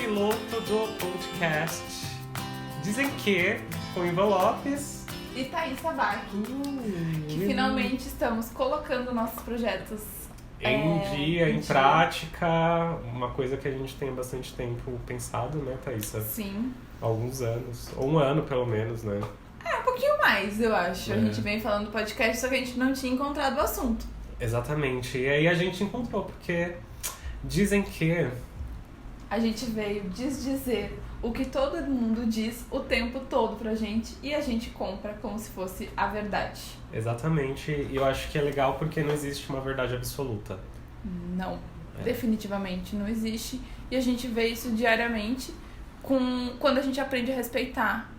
piloto do podcast Dizem Que, com Ivan Lopes e Thaís Sabac, que finalmente estamos colocando nossos projetos em dia, em prática, uma coisa que a gente tem bastante tempo pensado, né, Thaís? Sim. Há alguns anos, ou um ano pelo menos, né? Um pouquinho mais, eu acho. A gente vem falando do podcast, só que a gente não tinha encontrado o assunto. Exatamente, e aí a gente encontrou, porque dizem que... A gente veio desdizer o que todo mundo diz o tempo todo pra gente e a gente compra como se fosse a verdade. Exatamente, e eu acho que é legal porque não existe uma verdade absoluta. Não, definitivamente não existe. E a gente vê isso diariamente quando a gente aprende a respeitar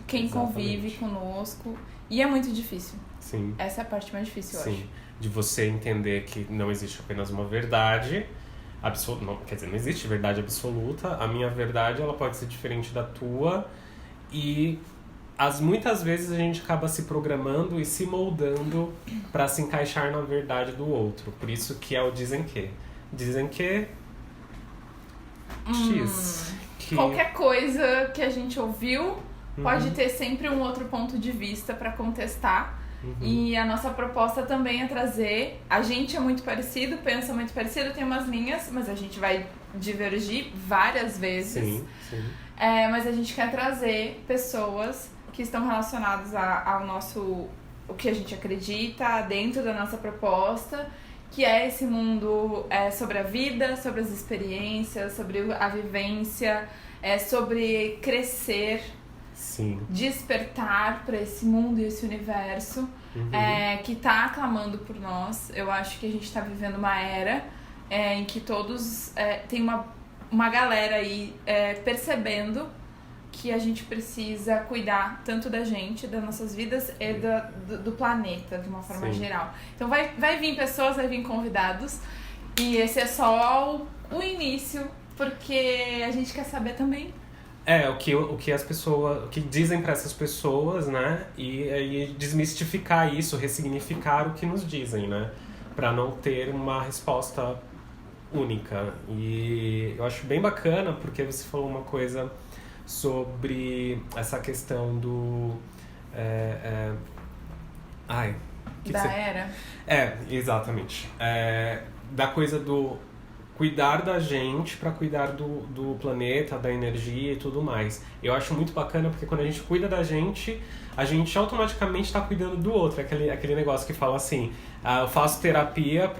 quem convive conosco. E é muito difícil. Sim. Essa é a parte mais difícil, eu acho. Sim, de você entender que não existe apenas uma verdade absoluta. Não, quer dizer, não existe verdade absoluta. A minha verdade, ela pode ser diferente da tua. E muitas vezes a gente acaba se programando e se moldando para se encaixar na verdade do outro. Por isso que é o dizem que. Dizem que... X. Que... Qualquer coisa que a gente ouviu pode ter sempre um outro ponto de vista para contestar. E a nossa proposta também é trazer... A gente é muito parecido, pensa muito parecido, tem umas linhas, mas a gente vai divergir várias vezes. Sim. Mas a gente quer trazer pessoas que estão relacionadas ao nosso... O que a gente acredita, dentro da nossa proposta, que é esse mundo sobre a vida, sobre as experiências, sobre a vivência, sobre crescer... Sim. Despertar para esse mundo e esse universo que tá clamando por nós. Eu acho que a gente tá vivendo uma era em que todos tem uma galera aí percebendo que a gente precisa cuidar tanto da gente, das nossas vidas e do planeta de uma forma geral. Então vai vir pessoas, vai vir convidados e esse é só o início, porque a gente quer saber também o que as pessoas, o que dizem para essas pessoas, né? E desmistificar isso, ressignificar o que nos dizem, né? Para não ter uma resposta única. E eu acho bem bacana porque você falou uma coisa sobre essa questão do... era? Exatamente. Da coisa do... cuidar da gente para cuidar do planeta, da energia e tudo mais. Eu acho muito bacana porque quando a gente cuida da gente, a gente automaticamente está cuidando do outro. Aquele negócio que fala assim, eu faço terapia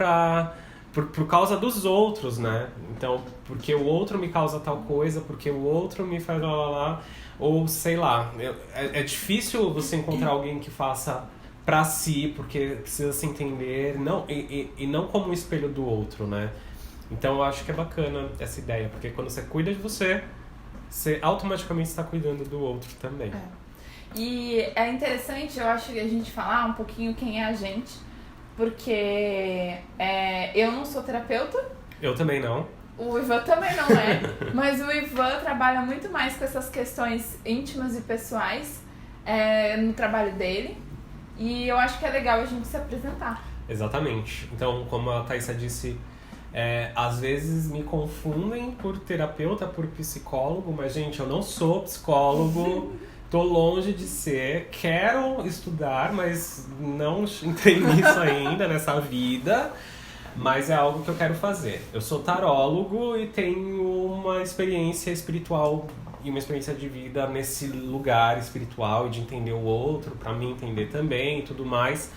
por causa dos outros, né? Então, porque o outro me causa tal coisa, porque o outro me faz lá, ou sei lá. É difícil você encontrar alguém que faça para si, porque precisa se entender, não, e não como um espelho do outro, né? Então eu acho que é bacana essa ideia, porque quando você cuida de você automaticamente está cuidando do outro também. E é interessante, eu acho, que a gente falar um pouquinho quem é a gente, porque eu não sou terapeuta. Eu também não. O Ivan também não é, mas o Ivan trabalha muito mais com essas questões íntimas e pessoais no trabalho dele, e eu acho que é legal a gente se apresentar. Exatamente. Então, como a Thaisa disse... às vezes me confundem por terapeuta, por psicólogo, mas, gente, eu não sou psicólogo, tô longe de ser, quero estudar, mas não entrei nisso ainda, nessa vida, mas é algo que eu quero fazer. Eu sou tarólogo e tenho uma experiência espiritual e uma experiência de vida nesse lugar espiritual e de entender o outro, pra mim entender também e tudo mais.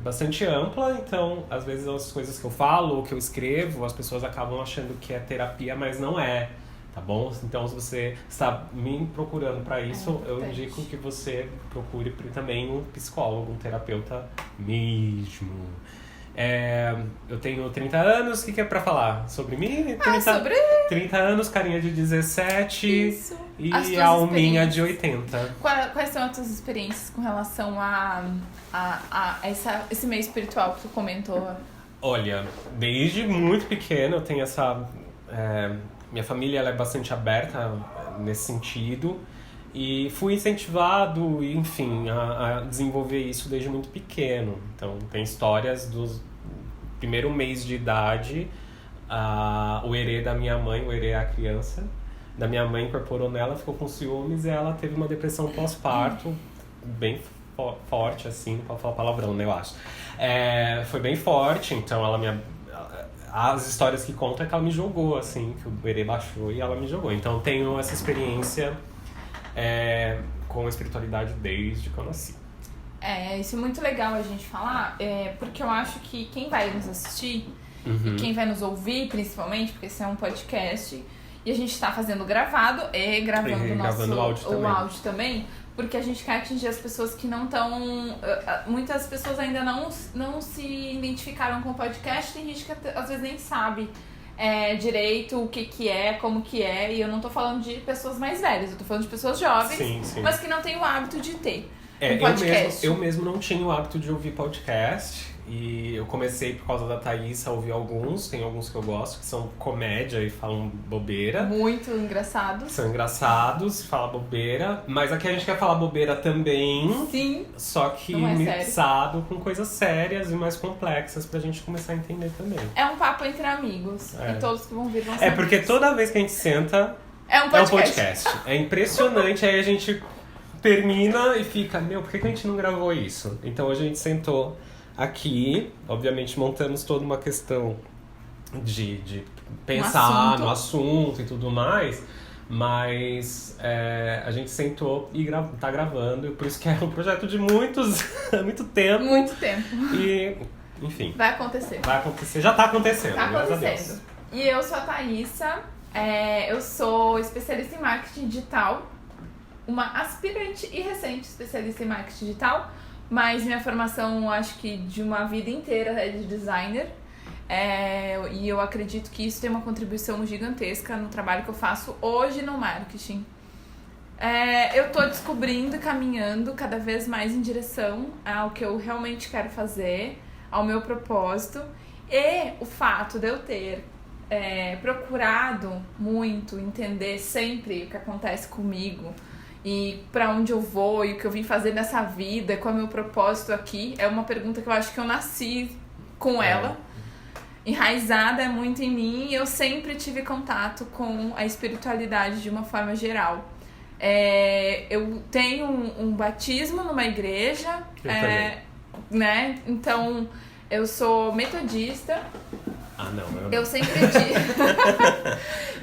Bastante ampla, então às vezes as coisas que eu falo ou que eu escrevo, as pessoas acabam achando que é terapia, mas não é, tá bom? Então se você está me procurando para isso, eu indico que você procure também um psicólogo, um terapeuta mesmo. Eu tenho 30 anos, o que é pra falar? Sobre mim? 30 anos, carinha de 17 Isso. E a alminha de 80. Quais são as tuas experiências com relação a esse meio espiritual que tu comentou? Olha, desde muito pequeno eu tenho essa... minha família ela é bastante aberta nesse sentido. E fui incentivado, enfim, a desenvolver isso desde muito pequeno. Então, tem histórias do primeiro mês de idade o erê da minha mãe, o erê é a criança, da minha mãe incorporou nela, ficou com ciúmes e ela teve uma depressão pós-parto bem forte, assim, não pode falar palavrão, né, eu acho. Foi bem forte, então as histórias que contam é que ela me jogou, assim, que o erê baixou e ela me jogou. Então tenho essa experiência com a espiritualidade desde que eu nasci. Isso é muito legal a gente falar, porque eu acho que quem vai nos assistir e quem vai nos ouvir, principalmente, porque esse é um podcast e a gente tá fazendo gravado e gravando o áudio também, porque a gente quer atingir as pessoas que não estão... Muitas pessoas ainda não se identificaram com o podcast, tem gente que às vezes nem sabe direito o que é, como que é, e eu não tô falando de pessoas mais velhas, eu tô falando de pessoas jovens, sim. mas que não têm o hábito de ter um podcast. Eu mesmo não tinha o hábito de ouvir podcast, e eu comecei por causa da Thaís a ouvir alguns, tem alguns que eu gosto, que são comédia e falam bobeira. Muito engraçados. São engraçados, falam bobeira, mas aqui a gente quer falar bobeira também. Sim. Só que mixado com coisas sérias e mais complexas pra gente começar a entender também. É um papo entre amigos, e todos que vão vir vão ser porque toda vez que a gente senta, é um podcast. É impressionante, aí a gente termina e fica, por que a gente não gravou isso? Então hoje a gente sentou aqui, obviamente montamos toda uma questão de pensar no assunto e tudo mais, mas a gente sentou e tá gravando, e por isso que é um projeto de muito tempo. Muito tempo. E, enfim. Vai acontecer. Já tá acontecendo. Tá graças acontecendo. A Deus. E eu sou a Thaísa, eu sou especialista em marketing digital, uma aspirante e recente especialista em marketing digital, mas minha formação, acho que de uma vida inteira é de designer. E eu acredito que isso tem uma contribuição gigantesca no trabalho que eu faço hoje no marketing. Eu tô descobrindo e caminhando cada vez mais em direção ao que eu realmente quero fazer, ao meu propósito. E o fato de eu ter procurado muito entender sempre o que acontece comigo, e pra onde eu vou, e o que eu vim fazer nessa vida, qual é o meu propósito aqui, é uma pergunta que eu acho que eu nasci com ela, enraizada muito em mim, e eu sempre tive contato com a espiritualidade de uma forma geral. Eu tenho um batismo numa igreja, né? Então eu sou metodista. Eu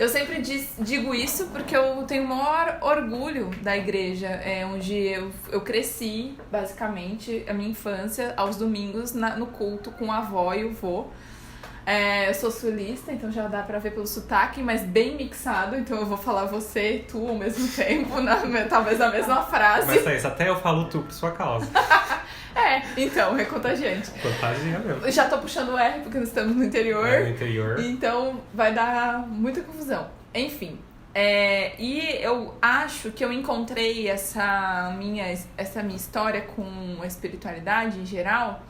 sempre digo isso porque eu tenho o maior orgulho da igreja, onde eu cresci, basicamente, a minha infância, aos domingos, no culto, com a avó e o vô. Eu sou sulista, então já dá pra ver pelo sotaque, mas bem mixado, então eu vou falar você e tu ao mesmo tempo, talvez na mesma frase. Mas é isso, até eu falo tu por sua causa. Então, é contagiante. Contagia mesmo. Já tô puxando o R porque nós estamos no interior. No interior. Então vai dar muita confusão. Enfim. E eu acho que eu encontrei essa minha história com a espiritualidade em geral,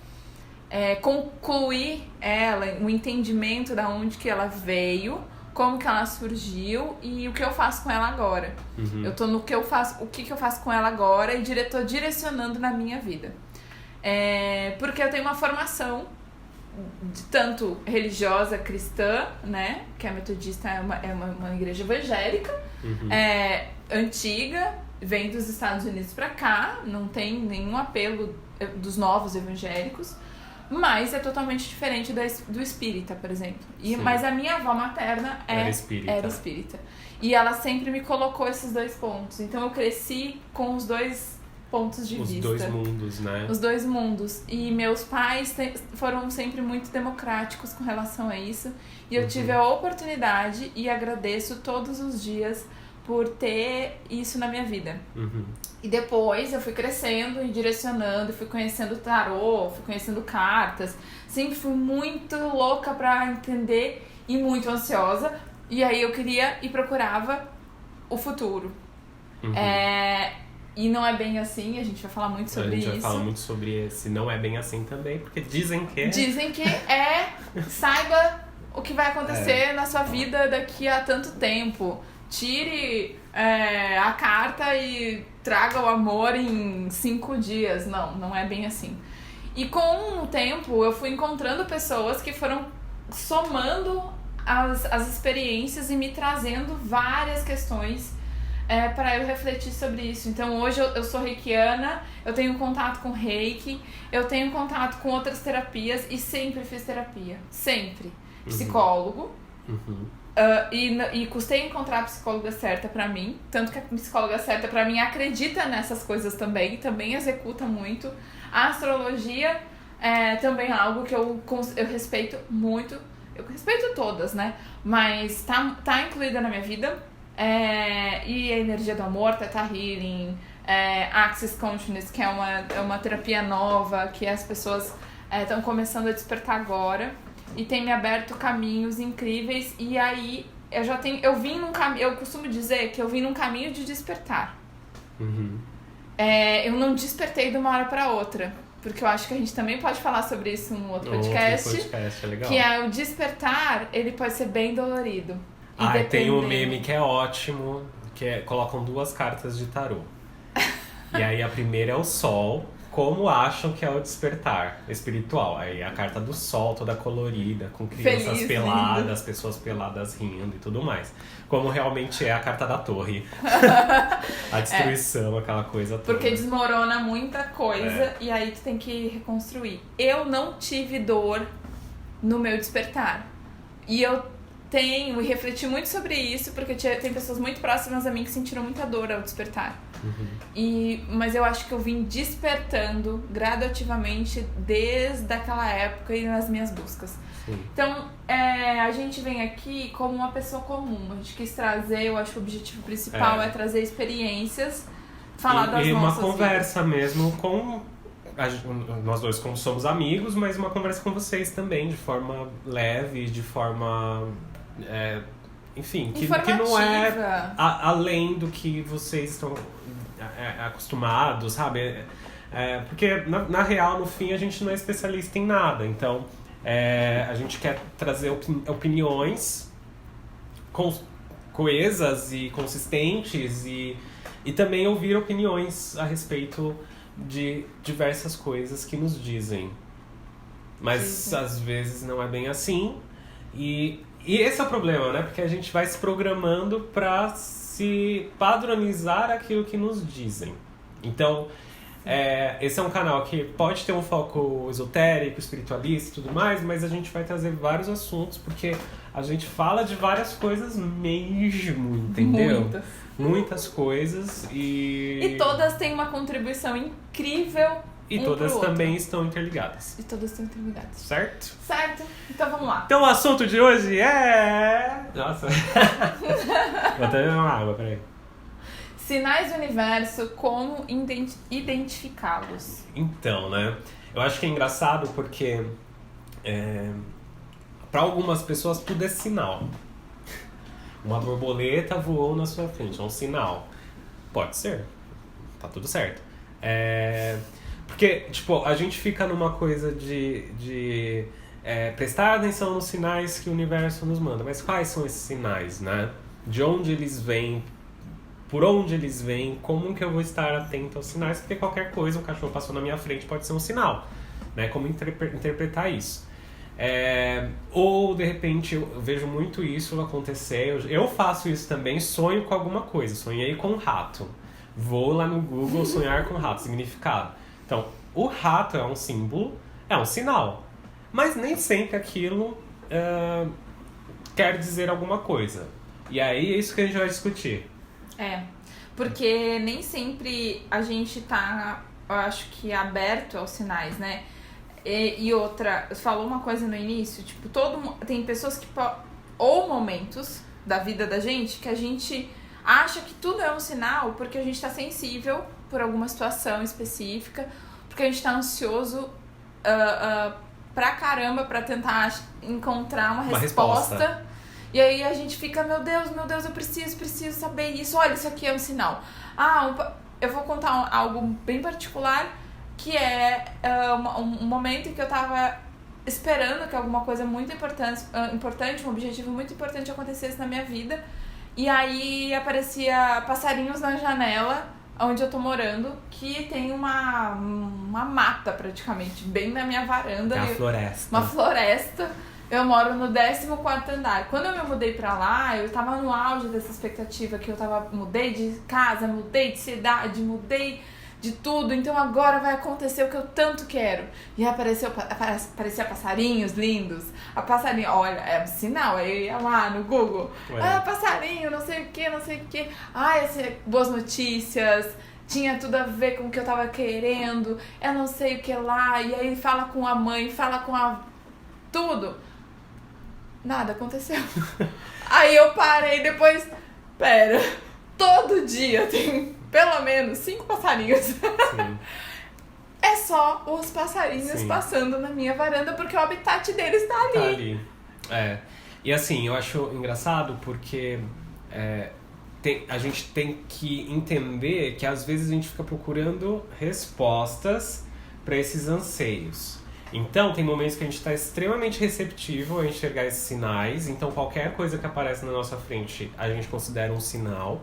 concluir ela, o entendimento da onde que ela veio, como que ela surgiu e o que eu faço com ela agora. Eu tô no que eu faço, o que eu faço com ela agora e tô direcionando na minha vida. Porque eu tenho uma formação tanto religiosa cristã, né, que a metodista é uma igreja evangélica, antiga, vem dos Estados Unidos pra cá, não tem nenhum apelo dos novos evangélicos, mas é totalmente diferente do espírita, por exemplo. Mas a minha avó materna era espírita. E ela sempre me colocou esses dois pontos. Então eu cresci com os dois pontos de vista. Os dois mundos, né? Os dois mundos. E meus pais foram sempre muito democráticos com relação a isso. E eu tive a oportunidade e agradeço todos os dias por ter isso na minha vida. E depois eu fui crescendo e direcionando, fui conhecendo tarô, fui conhecendo cartas. Sempre fui muito louca pra entender e muito ansiosa. E aí eu queria e procurava o futuro. E não é bem assim, a gente vai falar muito sobre isso. A gente vai falar muito sobre esse não é bem assim também, porque dizem que saiba o que vai acontecer na sua vida daqui a tanto tempo. Tire a carta e traga o amor em 5 dias. Não é bem assim. E com o tempo eu fui encontrando pessoas que foram somando as experiências e me trazendo várias questões para eu refletir sobre isso. Então hoje eu sou reikiana, eu tenho contato com reiki, eu tenho contato com outras terapias e sempre fiz terapia, sempre. Psicólogo. E custei encontrar a psicóloga certa pra mim, tanto que a psicóloga certa pra mim acredita nessas coisas também executa muito. A astrologia também é algo que eu respeito muito, eu respeito todas, né? Mas tá incluída na minha vida. E a energia do amor, Theta Healing, Access Consciousness, que é uma terapia nova que as pessoas estão começando a despertar agora e tem me aberto caminhos incríveis. E aí eu vim num caminho, eu costumo dizer que eu vim num caminho de despertar. Eu não despertei de uma hora para outra, porque eu acho que a gente também pode falar sobre isso num outro podcast, é legal. que é o despertar, ele pode ser bem dolorido. Tem um meme que é ótimo, que colocam 2 cartas de tarô. E aí a primeira é o sol, como acham que é o despertar espiritual. Aí a carta do sol, toda colorida, com crianças peladas, pessoas peladas rindo e tudo mais. Como realmente é a carta da torre. A destruição, aquela coisa toda. Porque desmorona muita coisa e aí tu tem que reconstruir. Eu não tive dor no meu despertar. E eu tenho e refleti muito sobre isso, porque tem pessoas muito próximas a mim que sentiram muita dor ao despertar. Mas eu acho que eu vim despertando gradativamente desde aquela época e nas minhas buscas. Então, a gente vem aqui como uma pessoa comum. A gente quis trazer, eu acho que o objetivo principal é trazer experiências, falar das nossas vidas. E uma conversa mesmo com... Nós dois como somos amigos, mas uma conversa com vocês também, de forma leve, de forma... enfim, que não é além do que vocês estão acostumados, sabe? Porque na real, no fim, a gente não é especialista em nada. Então, a gente quer trazer opiniões coesas e consistentes e também ouvir opiniões a respeito de diversas coisas que nos dizem. Mas às vezes não é bem assim. E esse é o problema, né? Porque a gente vai se programando para se padronizar aquilo que nos dizem. Então, esse é um canal que pode ter um foco esotérico, espiritualista e tudo mais, mas a gente vai trazer vários assuntos, porque a gente fala de várias coisas mesmo, entendeu? Muitas coisas e todas têm uma contribuição incrível. E todas também estão interligadas. Certo? Certo. Então vamos lá. Então o assunto de hoje é... Nossa. Vou até beber uma água, peraí. Sinais do universo, como identificá-los? Então, né? Eu acho que é engraçado porque para algumas pessoas tudo é sinal. Uma borboleta voou na sua frente, é um sinal. Pode ser. Tá tudo certo. Porque, tipo, a gente fica numa coisa de prestar atenção nos sinais que o universo nos manda. Mas quais são esses sinais, né? De onde eles vêm? Por onde eles vêm? Como que eu vou estar atento aos sinais? Porque qualquer coisa, um cachorro passou na minha frente, pode ser um sinal, né? Como interpretar isso? Ou, de repente, eu vejo muito isso acontecer. Eu faço isso também, sonho com alguma coisa. Sonhei com um rato. Vou lá no Google sonhar com rato, significado. Então, o rato é um símbolo, é um sinal. Mas nem sempre aquilo quer dizer alguma coisa. E aí é isso que a gente vai discutir. Porque nem sempre a gente tá, eu acho que, aberto aos sinais, né? E outra, você falou uma coisa no início, tipo, tem pessoas que... Ou momentos da vida da gente que a gente acha que tudo é um sinal porque a gente tá sensível por alguma situação específica, porque a gente tá ansioso pra caramba pra tentar encontrar uma resposta. E aí a gente fica, meu Deus, eu preciso saber isso. Olha, isso aqui é um sinal. Eu vou contar algo bem particular, que é um momento em que eu tava esperando que alguma coisa muito importante, um objetivo muito importante acontecesse na minha vida. E aí aparecia passarinhos na janela onde eu tô morando, que tem uma mata praticamente, bem na minha varanda. É uma floresta. Uma floresta. Eu moro no 14º andar. Quando eu me mudei pra lá, eu tava no auge dessa expectativa que mudei de casa, mudei de cidade, mudei de tudo, então agora vai acontecer o que eu tanto quero. E aparecia passarinhos lindos. A passarinho, olha, é um sinal, aí eu ia lá no Google. Passarinho, não sei o que, não sei o que. Boas notícias. Tinha tudo a ver com o que eu tava querendo. Eu não sei o que lá. E aí fala com a mãe, fala com a... tudo. Nada aconteceu. Aí eu parei depois. Pera, todo dia tem pelo menos 5 passarinhos. Sim. É só os passarinhos passando na minha varanda, porque o habitat deles tá ali. Tá ali. E assim, eu acho engraçado porque a gente tem que entender que às vezes a gente fica procurando respostas para esses anseios. Então, tem momentos que a gente está extremamente receptivo a enxergar esses sinais. Então, qualquer coisa que aparece na nossa frente, a gente considera um sinal.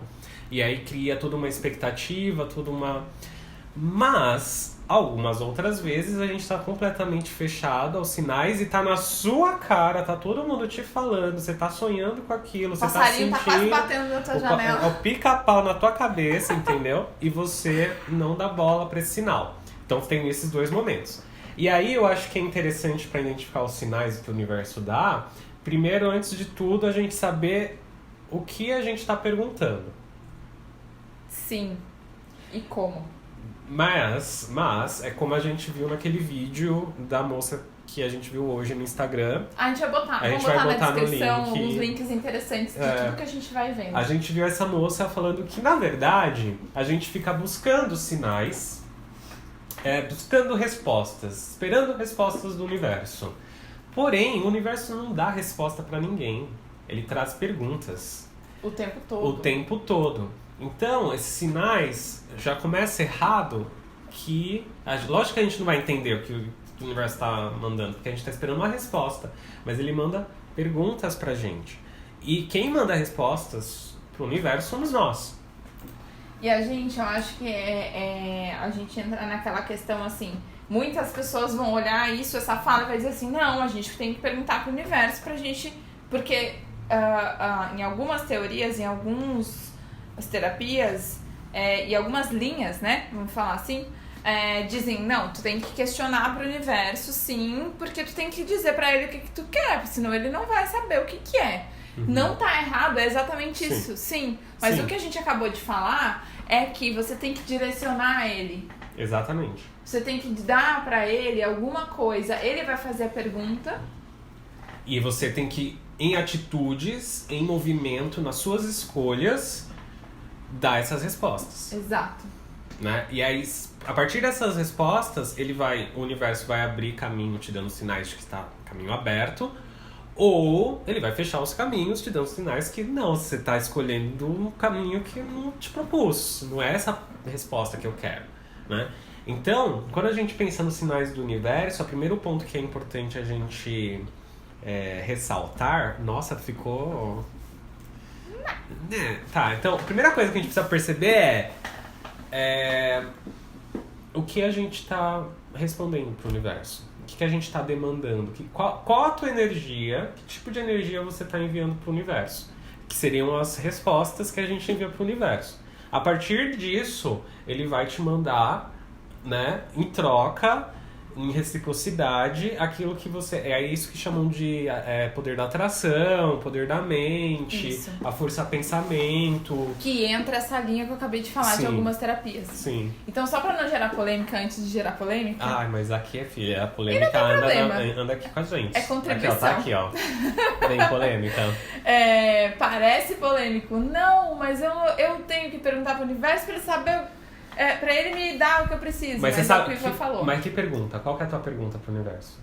E aí cria toda uma expectativa, toda uma... Mas, algumas outras vezes, a gente está completamente fechado aos sinais e tá na sua cara, tá todo mundo te falando, você tá sonhando com aquilo, você tá sentindo... O passarinho tá quase batendo na tua janela. É o pica-pau na tua cabeça, entendeu? E você não dá bola para esse sinal. Então, tem esses dois momentos. E aí eu acho que é interessante para identificar os sinais que o universo dá, primeiro, antes de tudo, a gente saber o que a gente está perguntando. Sim. E como? Mas é como a gente viu naquele vídeo da moça que a gente viu hoje no Instagram. A gente vai botar, vamos botar na descrição alguns links interessantes de tudo que a gente vai vendo. A gente viu essa moça falando que, na verdade, a gente fica buscando sinais... buscando respostas, esperando respostas do universo. Porém, o universo não dá resposta pra ninguém. Ele traz perguntas. O tempo todo. O tempo todo. Então, esses sinais já começa errado que... Lógico que a gente não vai entender o que o universo está mandando, porque a gente está esperando uma resposta. Mas ele manda perguntas pra gente. E quem manda respostas pro universo somos nós. E a gente, eu acho que a gente entra naquela questão assim, muitas pessoas vão olhar isso, essa fala e vai dizer assim, não, a gente tem que perguntar pro universo pra gente, porque em algumas teorias, em algumas terapias e algumas linhas, né, vamos falar assim, dizem, não, tu tem que questionar pro universo, sim, porque tu tem que dizer pra ele o que tu quer, senão ele não vai saber o que é. Não tá errado, é exatamente isso, sim. Mas o que a gente acabou de falar é que você tem que direcionar ele. Exatamente. Você tem que dar pra ele alguma coisa, ele vai fazer a pergunta. E você tem que, em atitudes, em movimento, nas suas escolhas, dar essas respostas. Exato. Né? E aí, a partir dessas respostas, o universo vai abrir caminho, te dando sinais de que está caminho aberto. Ou ele vai fechar os caminhos, te dando sinais que não, você está escolhendo um caminho que não te propus. Não é essa resposta que eu quero, né? Então, quando a gente pensa nos sinais do universo, o primeiro ponto que é importante a gente ressaltar... Nossa, ficou... Tá, então, a primeira coisa que a gente precisa perceber é o que a gente está respondendo para o universo. O que a gente está demandando? Qual a tua energia? Que tipo de energia você está enviando para o universo? Que seriam as respostas que a gente envia para o universo. A partir disso, ele vai te mandar, né, em troca, em reciprocidade, aquilo que você... É isso que chamam de poder da atração, poder da mente, isso. A força pensamento. Que entra essa linha que eu acabei de falar, sim, de algumas terapias. Sim. Então, só pra não gerar polêmica antes de gerar polêmica... Ai, mas aqui, filha, a polêmica anda aqui com a gente. É contribuição. Aqui, ó, tá aqui, ó. Bem polêmica. Parece polêmico. Não, mas eu tenho que perguntar pro universo pra ele saber... pra ele me dar o que eu preciso, mas você sabe é o que o Ivan falou. Mas que pergunta? Qual que é a tua pergunta pro universo?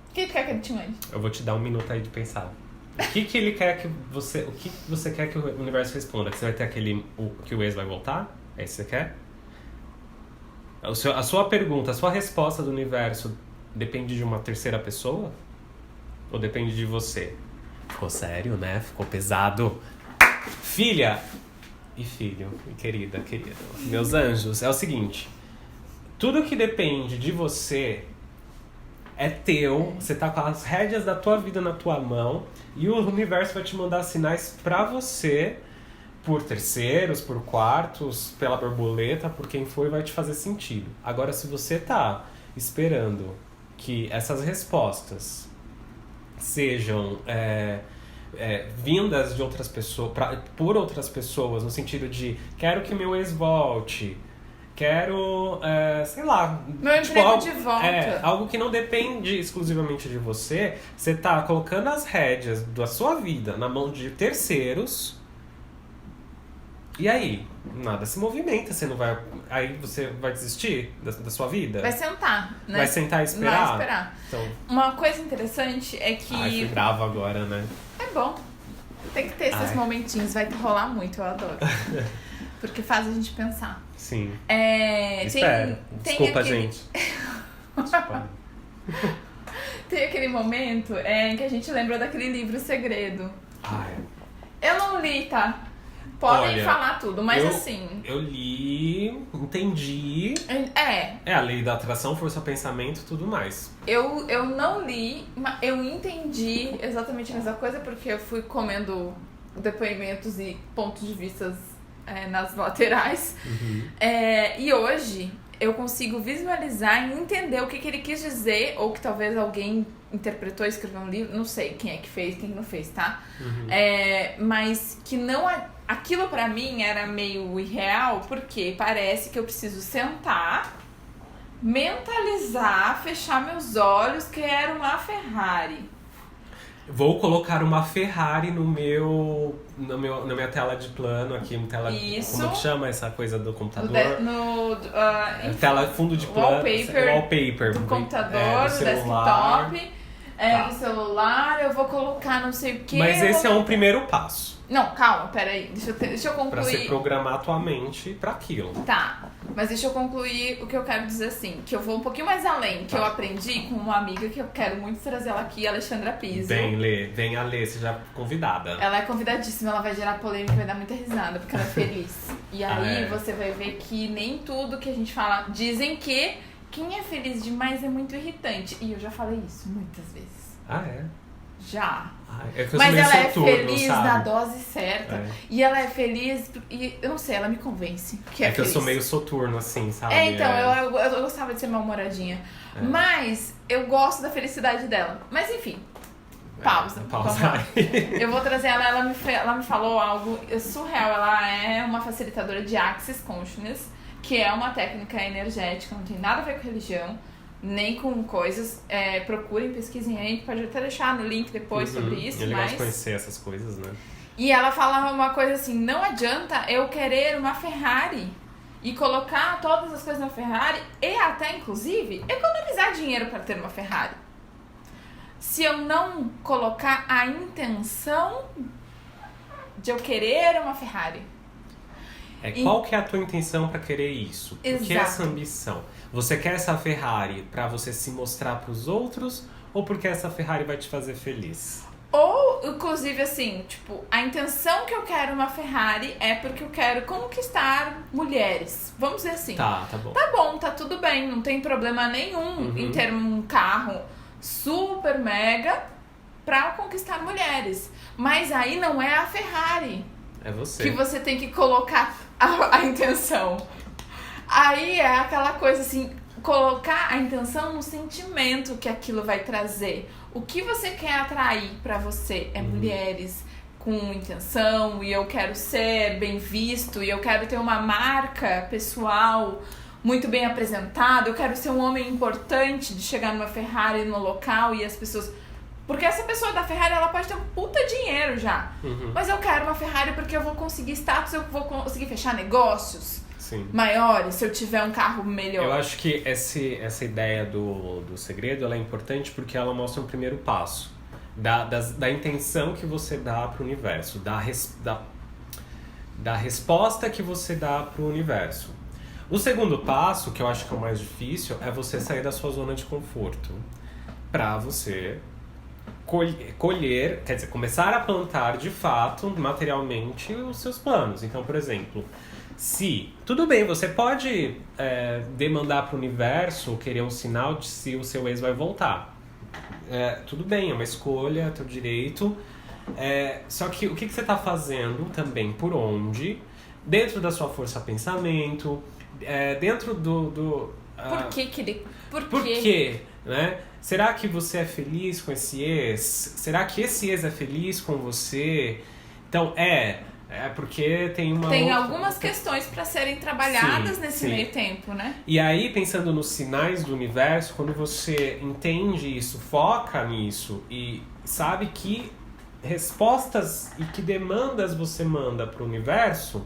O que tu quer que ele te mande? Eu vou te dar um minuto aí de pensar. O que ele quer que você... O que você quer que o universo responda? Que você vai ter que o ex vai voltar? É isso que você quer? A sua pergunta, a sua resposta do universo depende de uma terceira pessoa? Ou depende de você? Ficou sério, né? Ficou pesado. Filha... E filho, e querida, meus anjos, é o seguinte, tudo que depende de você é teu, você tá com as rédeas da tua vida na tua mão e o universo vai te mandar sinais pra você, por terceiros, por quartos, pela borboleta, por quem for, vai te fazer sentido. Agora, se você tá esperando que essas respostas sejam vindas de outras pessoas, por outras pessoas, no sentido de quero que meu ex volte, quero, sei lá... Meu emprego de volta. Algo que não depende exclusivamente de você. Você tá colocando as rédeas da sua vida na mão de terceiros. E aí? Nada se movimenta. Você não vai... Aí você vai desistir da sua vida? Vai sentar, né? Vai sentar e esperar? Vai esperar. Então... Uma coisa interessante é que... Ai, fui brava agora, né? É bom. Tem que ter esses momentinhos. Vai rolar muito, eu adoro. Porque faz a gente pensar. Sim. Espera. Desculpa, aquele... gente. Desculpa. Tem aquele momento em que a gente lembra daquele livro Segredo. Ai. Eu não li, tá? Podem falar tudo, mas assim... Eu li, entendi. É a lei da atração, força pensamento e tudo mais. Eu não li, mas eu entendi exatamente a mesma coisa, porque eu fui comendo depoimentos e pontos de vista nas laterais. Uhum. E hoje eu consigo visualizar e entender o que ele quis dizer, ou que talvez alguém interpretou, escreveu um livro, não sei quem é que fez, quem não fez, tá? Uhum. Mas que não... Aquilo pra mim era meio irreal, porque parece que eu preciso sentar, mentalizar, fechar meus olhos, quero uma Ferrari. Vou colocar uma Ferrari na minha tela de plano aqui, Isso. Como que chama essa coisa do computador? Tela fundo de plano, wallpaper do computador, do desktop, do celular. Eu vou colocar não sei o que. Mas esse é um primeiro passo. Não, calma, peraí. Deixa eu concluir. Pra você programar a tua mente pra aquilo. Tá, mas deixa eu concluir o que eu quero dizer assim. Que eu vou um pouquinho mais além. Que eu aprendi com uma amiga que eu quero muito trazer ela aqui, Alexandra Piso. Venha ler, seja convidada. Ela é convidadíssima, ela vai gerar polêmica, vai dar muita risada, porque ela é feliz. E aí você vai ver que nem tudo que a gente fala... Dizem que quem é feliz demais é muito irritante. E eu já falei isso muitas vezes. Já. Mas ela é feliz na dose certa. E ela é feliz e eu não sei, ela me convence que é feliz. Que eu sou meio soturno, assim, sabe? Então, eu gostava de ser mal-humoradinha. Mas eu gosto da felicidade dela. Mas enfim, pausa. Eu vou trazer ela me falou algo surreal. Ela é uma facilitadora de Access Consciousness, que é uma técnica energética, não tem nada a ver com religião. Nem com coisas, procurem, pesquisem aí, pode até deixar no link depois sobre isso. É legal de conhecer essas coisas, né? E ela falava uma coisa assim, não adianta eu querer uma Ferrari e colocar todas as coisas na Ferrari e até, inclusive, economizar dinheiro para ter uma Ferrari. Se eu não colocar a intenção de eu querer uma Ferrari. Qual que é a tua intenção para querer isso? Por que essa ambição? Você quer essa Ferrari para você se mostrar para os outros ou porque essa Ferrari vai te fazer feliz? Ou, inclusive, assim, tipo, a intenção que eu quero uma Ferrari é porque eu quero conquistar mulheres. Vamos dizer assim. Tá bom. Tá bom, tá tudo bem, não tem problema nenhum em ter um carro super mega pra conquistar mulheres. Mas aí não é a Ferrari. É você. Que você tem que colocar a intenção. Aí é aquela coisa assim, colocar a intenção no sentimento que aquilo vai trazer. O que você quer atrair pra você é mulheres com intenção, e eu quero ser bem visto, e eu quero ter uma marca pessoal muito bem apresentada, eu quero ser um homem importante de chegar numa Ferrari no local e as pessoas... Porque essa pessoa da Ferrari, ela pode ter um puta dinheiro já. Mas eu quero uma Ferrari porque eu vou conseguir status, eu vou conseguir fechar negócios maiores se eu tiver um carro melhor. Eu acho que essa ideia do segredo, ela é importante porque ela mostra um primeiro passo. Da intenção que você dá pro universo. Da resposta que você dá pro universo. O segundo passo, que eu acho que é o mais difícil, é você sair da sua zona de conforto. Pra você... colher, quer dizer, começar a plantar de fato, materialmente, os seus planos. Então, por exemplo, Se, tudo bem, você pode demandar para o universo, querer um sinal de se o seu ex vai voltar. Tudo bem, é uma escolha, é teu direito. Só que o que você está fazendo também, por onde, dentro da sua força pensamento, dentro do Por que ele... Por quê? Né? Será que você é feliz com esse ex? Será que esse ex é feliz com você? Então, porque tem uma Tem outra... algumas questões para serem trabalhadas Sim, nesse sim. meio tempo, né? E aí, pensando nos sinais do universo, quando você entende isso, foca nisso e sabe que respostas e que demandas você manda para o universo,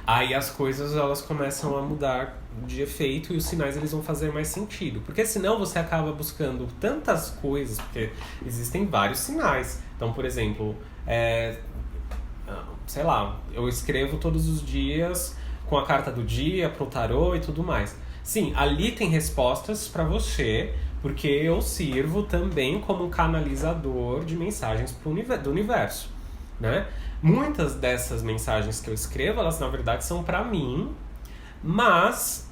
aí as coisas elas começam a mudar de efeito e os sinais eles vão fazer mais sentido. Porque senão você acaba buscando tantas coisas, porque existem vários sinais. Então, por exemplo, sei lá, eu escrevo todos os dias com a carta do dia, pro tarô e tudo mais. Sim, ali tem respostas para você, porque eu sirvo também como canalizador de mensagens do universo, né? Muitas dessas mensagens que eu escrevo, elas na verdade são para mim, mas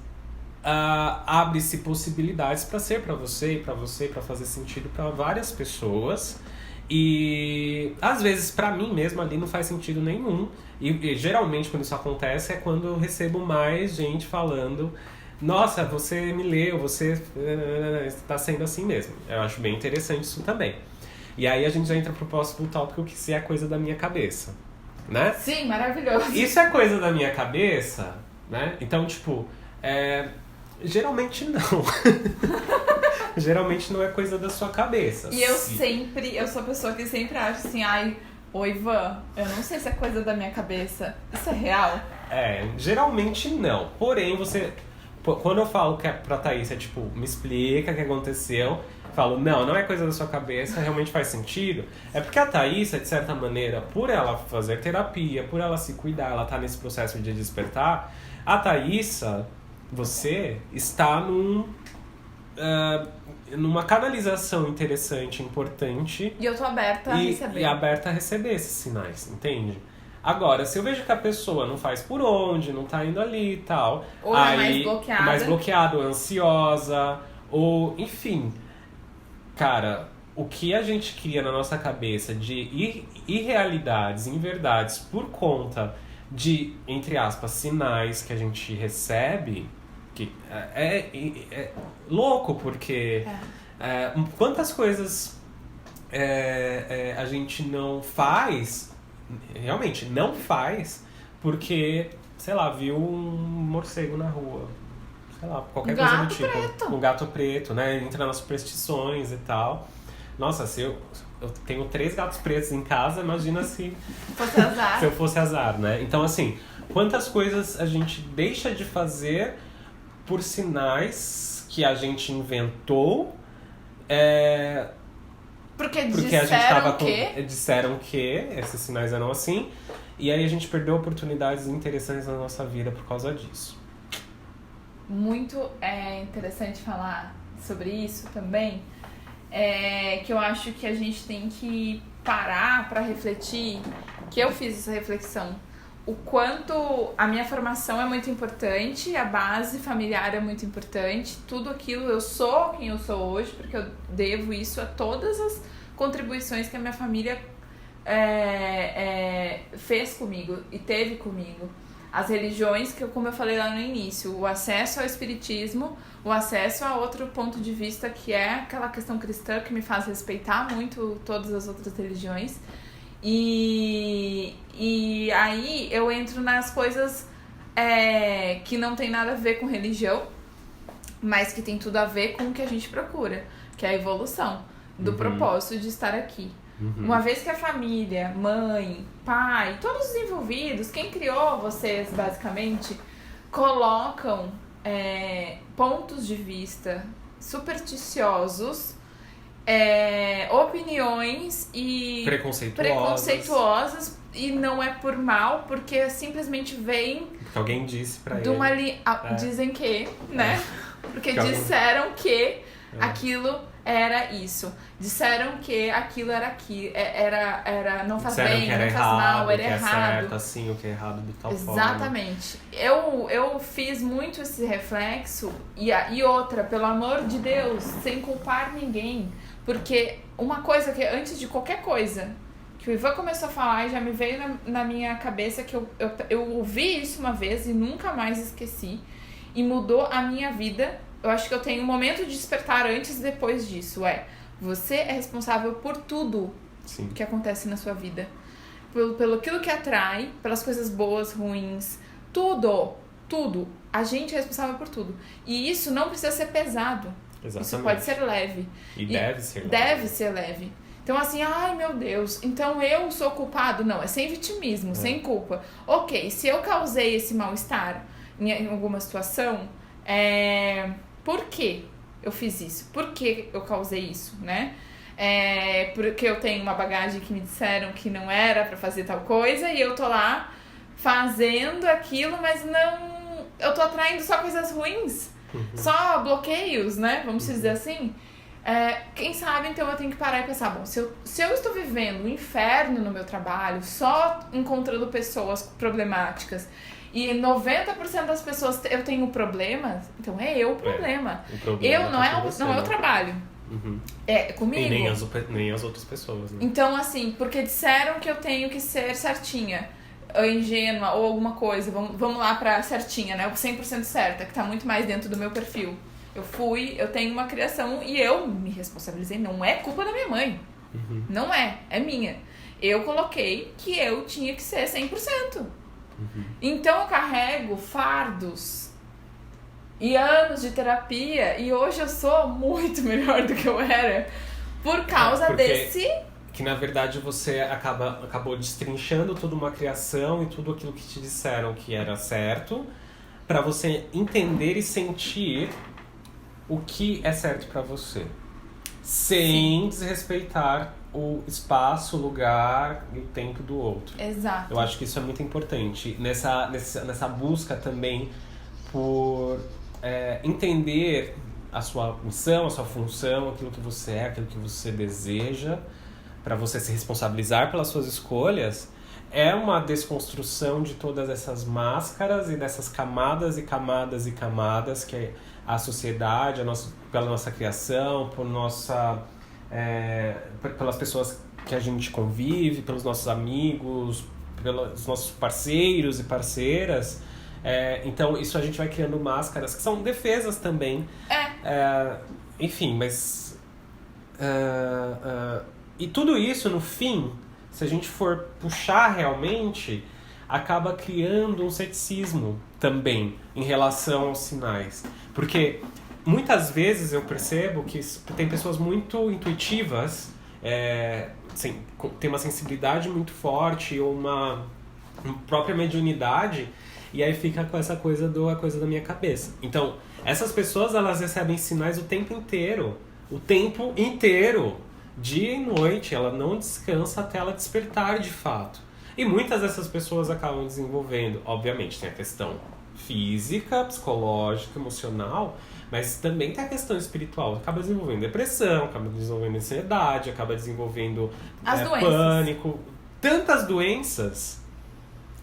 abre-se possibilidades para ser para você, para fazer sentido para várias pessoas. E às vezes pra mim mesmo ali não faz sentido nenhum. E geralmente quando isso acontece é quando eu recebo mais gente falando: nossa, você me leu, você está sendo assim mesmo. Eu acho bem interessante isso também. E aí a gente já entra pro próximo tópico, que se é coisa da minha cabeça, né? Sim, maravilhoso. Isso é coisa da minha cabeça, né? Então, tipo, geralmente não. Geralmente não é coisa da sua cabeça. E eu sou a pessoa que sempre acha assim, oi Ivan, eu não sei se é coisa da minha cabeça. Isso é real? Geralmente não. Porém, quando eu falo que pra Thaís, tipo, me explica o que aconteceu, eu falo, não é coisa da sua cabeça, realmente faz sentido. É porque a Thaís, de certa maneira, por ela fazer terapia, por ela se cuidar, ela tá nesse processo de despertar, a Thaísa, você está numa canalização interessante, importante. E eu tô aberta a receber. E aberta a receber esses sinais, entende? Agora, se eu vejo que a pessoa não faz por onde, não tá indo ali e tal... Ou aí, é mais bloqueada. Ou ansiosa, ou... Enfim, cara, o que a gente cria na nossa cabeça de irrealidades, inverdades, por conta de, entre aspas, sinais que a gente recebe... que é louco, porque quantas coisas a gente não faz, realmente não faz, porque, sei lá, viu um morcego na rua, sei lá, qualquer coisa do tipo. Preto. Um gato preto, né? Entra nas superstições e tal. Nossa, se eu tenho 3 gatos pretos em casa, imagina se fosse azar. se eu fosse azar, né? Então, assim, quantas coisas a gente deixa de fazer por sinais que a gente inventou, porque a gente tava que disseram que esses sinais eram assim, e aí a gente perdeu oportunidades interessantes na nossa vida por causa disso. Muito interessante falar sobre isso também, que eu acho que a gente tem que parar para refletir, que eu fiz essa reflexão, o quanto a minha formação é muito importante, a base familiar é muito importante, tudo aquilo, eu sou quem eu sou hoje, porque eu devo isso a todas as contribuições que a minha família fez comigo e teve comigo. As religiões, que como eu falei lá no início, o acesso ao espiritismo, o acesso a outro ponto de vista, que é aquela questão cristã que me faz respeitar muito todas as outras religiões. E aí eu entro nas coisas que não tem nada a ver com religião, mas que tem tudo a ver com o que a gente procura, que é a evolução do propósito de estar aqui. Uma vez que a família, mãe, pai, todos os envolvidos, quem criou vocês basicamente, colocam pontos de vista supersticiosos, opiniões e preconceituosas, e não é por mal, porque simplesmente vem porque alguém disse pra de dizem que, né? Porque disseram que aquilo era isso. Disseram que aquilo era aquilo, era não faz Disseram bem, que era não faz errado, mal, era que é errado. certo assim, o que é errado de tal forma. Exatamente. Eu fiz muito esse reflexo e outra, pelo amor de Deus, sem culpar ninguém. Porque uma coisa que, antes de qualquer coisa, que o Ivan começou a falar e já me veio na minha cabeça, que eu ouvi isso uma vez e nunca mais esqueci. E mudou a minha vida. Eu acho que eu tenho um momento de despertar antes e depois disso. Você é responsável por tudo Sim. que acontece na sua vida. Pelo aquilo que atrai, pelas coisas boas, ruins, tudo. A gente é responsável por tudo. E isso não precisa ser pesado. Exatamente. Isso pode ser leve. E deve ser leve. Deve ser leve. Então, assim, ai meu Deus, então eu sou culpado? Não, é sem vitimismo, sem culpa. Ok, se eu causei esse mal-estar em alguma situação, por que eu fiz isso? Por que eu causei isso, né? Porque eu tenho uma bagagem que me disseram que não era pra fazer tal coisa e eu tô lá fazendo aquilo, mas não... Eu tô atraindo só coisas ruins. Só bloqueios, né? Vamos dizer assim. Quem sabe, então, eu tenho que parar e pensar, bom, se eu estou vivendo um inferno no meu trabalho, só encontrando pessoas problemáticas, e 90% das pessoas eu tenho problemas, então é eu o problema. O problema não é o trabalho. É comigo. E nem as outras pessoas, né? Então, assim, porque disseram que eu tenho que ser certinha, ou ingênua, ou alguma coisa, vamos lá pra certinha, né? O 100% certa, que tá muito mais dentro do meu perfil. Eu tenho uma criação e eu me responsabilizei, não é culpa da minha mãe. Não é minha. Eu coloquei que eu tinha que ser 100%. Então eu carrego fardos e anos de terapia e hoje eu sou muito melhor do que eu era por causa desse... Que na verdade você acabou destrinchando toda uma criação e tudo aquilo que te disseram que era certo pra você entender e sentir o que é certo pra você. Sem desrespeitar o espaço, o lugar e o tempo do outro. Exato. Eu acho que isso é muito importante. Nessa busca também por entender a sua missão, a sua função, aquilo que você é, aquilo que você deseja, para você se responsabilizar pelas suas escolhas, é uma desconstrução de todas essas máscaras e dessas camadas e camadas e camadas que a sociedade, pela nossa criação, pelas pessoas que a gente convive, pelos nossos amigos, pelos nossos parceiros e parceiras. Então, isso a gente vai criando máscaras que são defesas também. Enfim, mas... e tudo isso, no fim, se a gente for puxar realmente, acaba criando um ceticismo também em relação aos sinais. Porque muitas vezes eu percebo que tem pessoas muito intuitivas, tem uma sensibilidade muito forte ou uma própria mediunidade, e aí fica com essa coisa a coisa da minha cabeça. Então, essas pessoas, elas recebem sinais o tempo inteiro, dia e noite, ela não descansa até ela despertar de fato. E muitas dessas pessoas acabam desenvolvendo, obviamente, tem a questão física, psicológica, emocional, mas também tem a questão espiritual. Acaba desenvolvendo depressão, acaba desenvolvendo ansiedade, acaba desenvolvendo pânico. Tantas doenças.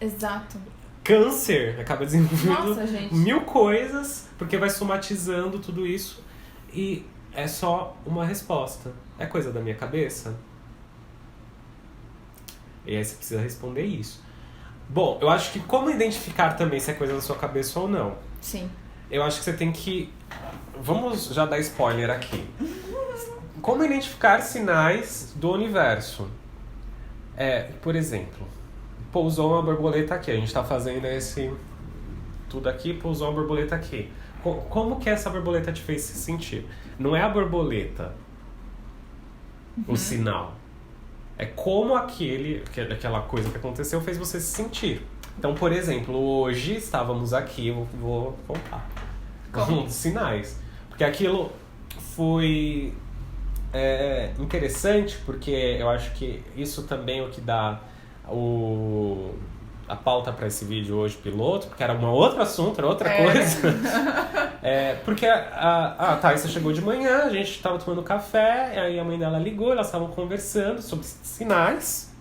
Exato. Câncer, acaba desenvolvendo Nossa, gente. 1000 coisas, porque vai somatizando tudo isso. E é só uma resposta. É coisa da minha cabeça? E aí você precisa responder isso. Bom, eu acho que como identificar também se é coisa da sua cabeça ou não? Sim. Eu acho que você tem que... Vamos já dar spoiler aqui. Como identificar sinais do universo? Por exemplo, pousou uma borboleta aqui. A gente está fazendo tudo aqui, pousou uma borboleta aqui. Como que essa borboleta te fez se sentir? Não é a borboleta o sinal. É como aquela coisa que aconteceu fez você se sentir. Então, por exemplo, hoje estávamos aqui, eu vou contar um dos sinais. Porque aquilo foi interessante, porque eu acho que isso também é o que dá a pauta pra esse vídeo hoje, piloto, porque era um outro assunto, era outra coisa. Porque a Thaisa chegou de manhã, a gente tava tomando café, aí a mãe dela ligou, elas estavam conversando sobre sinais.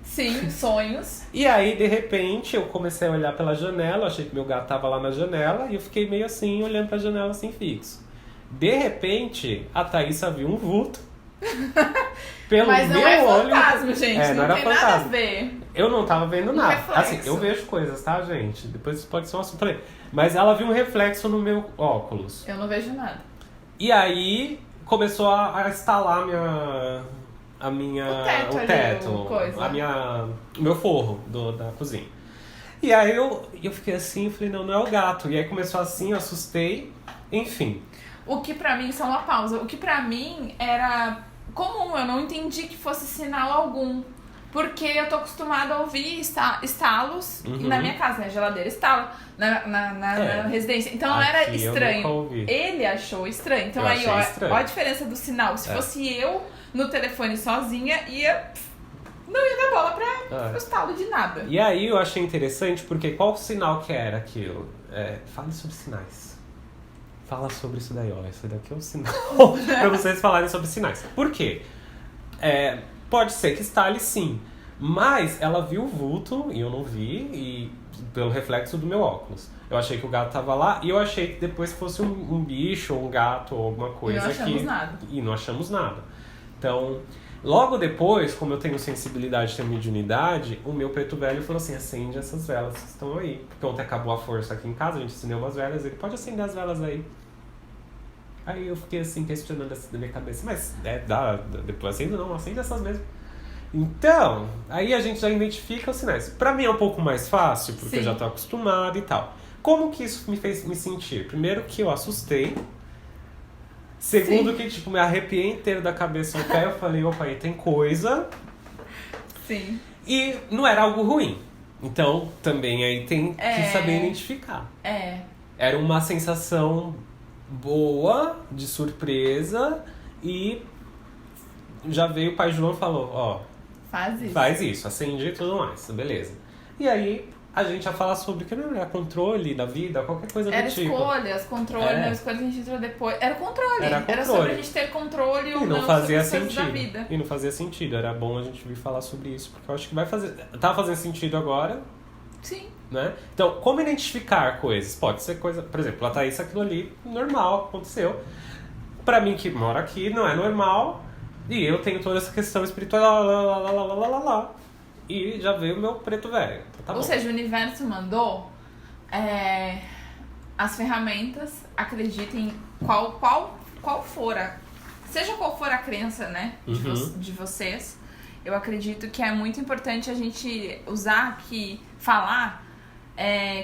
Sim, sonhos. E aí, de repente, eu comecei a olhar pela janela, achei que meu gato tava lá na janela, e eu fiquei meio assim, olhando pra janela assim, fixo. De repente, a Thaisa viu um vulto. Pelo Mas não meu é olho. fantasma, gente. Não era tem fantasma. nada a ver. Eu não tava vendo nada. reflexo. Assim, eu vejo coisas, tá, gente? Depois isso pode ser um assunto também. Mas ela viu um reflexo no meu óculos. Eu não vejo nada. E aí começou a instalar o teto, o meu forro da cozinha. E aí eu fiquei assim, falei, não é o gato. E aí começou assim, eu assustei, enfim. O que pra mim, só uma pausa, o que pra mim era comum, eu não entendi que fosse sinal algum. Porque eu tô acostumada a ouvir estalos na minha casa, né? Geladeira estala, na residência. Então não era estranho. Ele achou estranho. Então aí, ó a diferença do sinal. Se fosse eu no telefone sozinha, não ia dar bola pra estalo de nada. E aí eu achei interessante, porque qual sinal que era aquilo? Fale sobre sinais. Fala sobre isso daí, ó. Isso daqui é um sinal pra vocês falarem sobre sinais. Por quê? Pode ser que estale sim, mas ela viu o vulto e eu não vi, e pelo reflexo do meu óculos. Eu achei que o gato tava lá e eu achei que depois fosse um bicho ou um gato ou alguma coisa. E não achamos nada. E não achamos nada. Então, logo depois, como eu tenho sensibilidade, tenho mediunidade, o meu preto velho falou assim, acende essas velas que estão aí. Porque ontem acabou a força aqui em casa, a gente acendeu umas velas, ele pode acender as velas aí. Aí eu fiquei assim, questionando assim na minha cabeça, mas depois acende essas mesmo. Então, aí a gente já identifica os sinais. Pra mim é um pouco mais fácil, porque eu já tô acostumado e tal. Como que isso me fez me sentir? Primeiro que eu assustei. Segundo que, tipo, me arrepiei inteiro da cabeça ao pé. Eu falei, opa, aí tem coisa. Sim. E não era algo ruim. Então, também aí tem que saber identificar. Era uma sensação boa, de surpresa, e já veio o pai João e falou, faz isso, acende e tudo mais, beleza. E aí a gente ia falar sobre que não era controle da vida, qualquer coisa do tipo. Escolhas, controle, as escolhas que a gente entrou depois. Era controle. Era sobre a gente ter controle ou não sobre as coisas da vida. E não fazia sentido, era bom a gente vir falar sobre isso, porque eu acho que tá fazendo sentido agora. Sim. Né? Então, como identificar coisas? Pode ser coisa... Por exemplo, a Thaís, aquilo ali, normal, aconteceu. Pra mim, que mora aqui, não é normal. E eu tenho toda essa questão espiritual, e já veio o meu preto velho. Então, tá Ou bom. seja, o universo mandou as ferramentas, acreditem qual for seja qual for a crença, né, de vocês. Eu acredito que é muito importante a gente usar aqui, falar...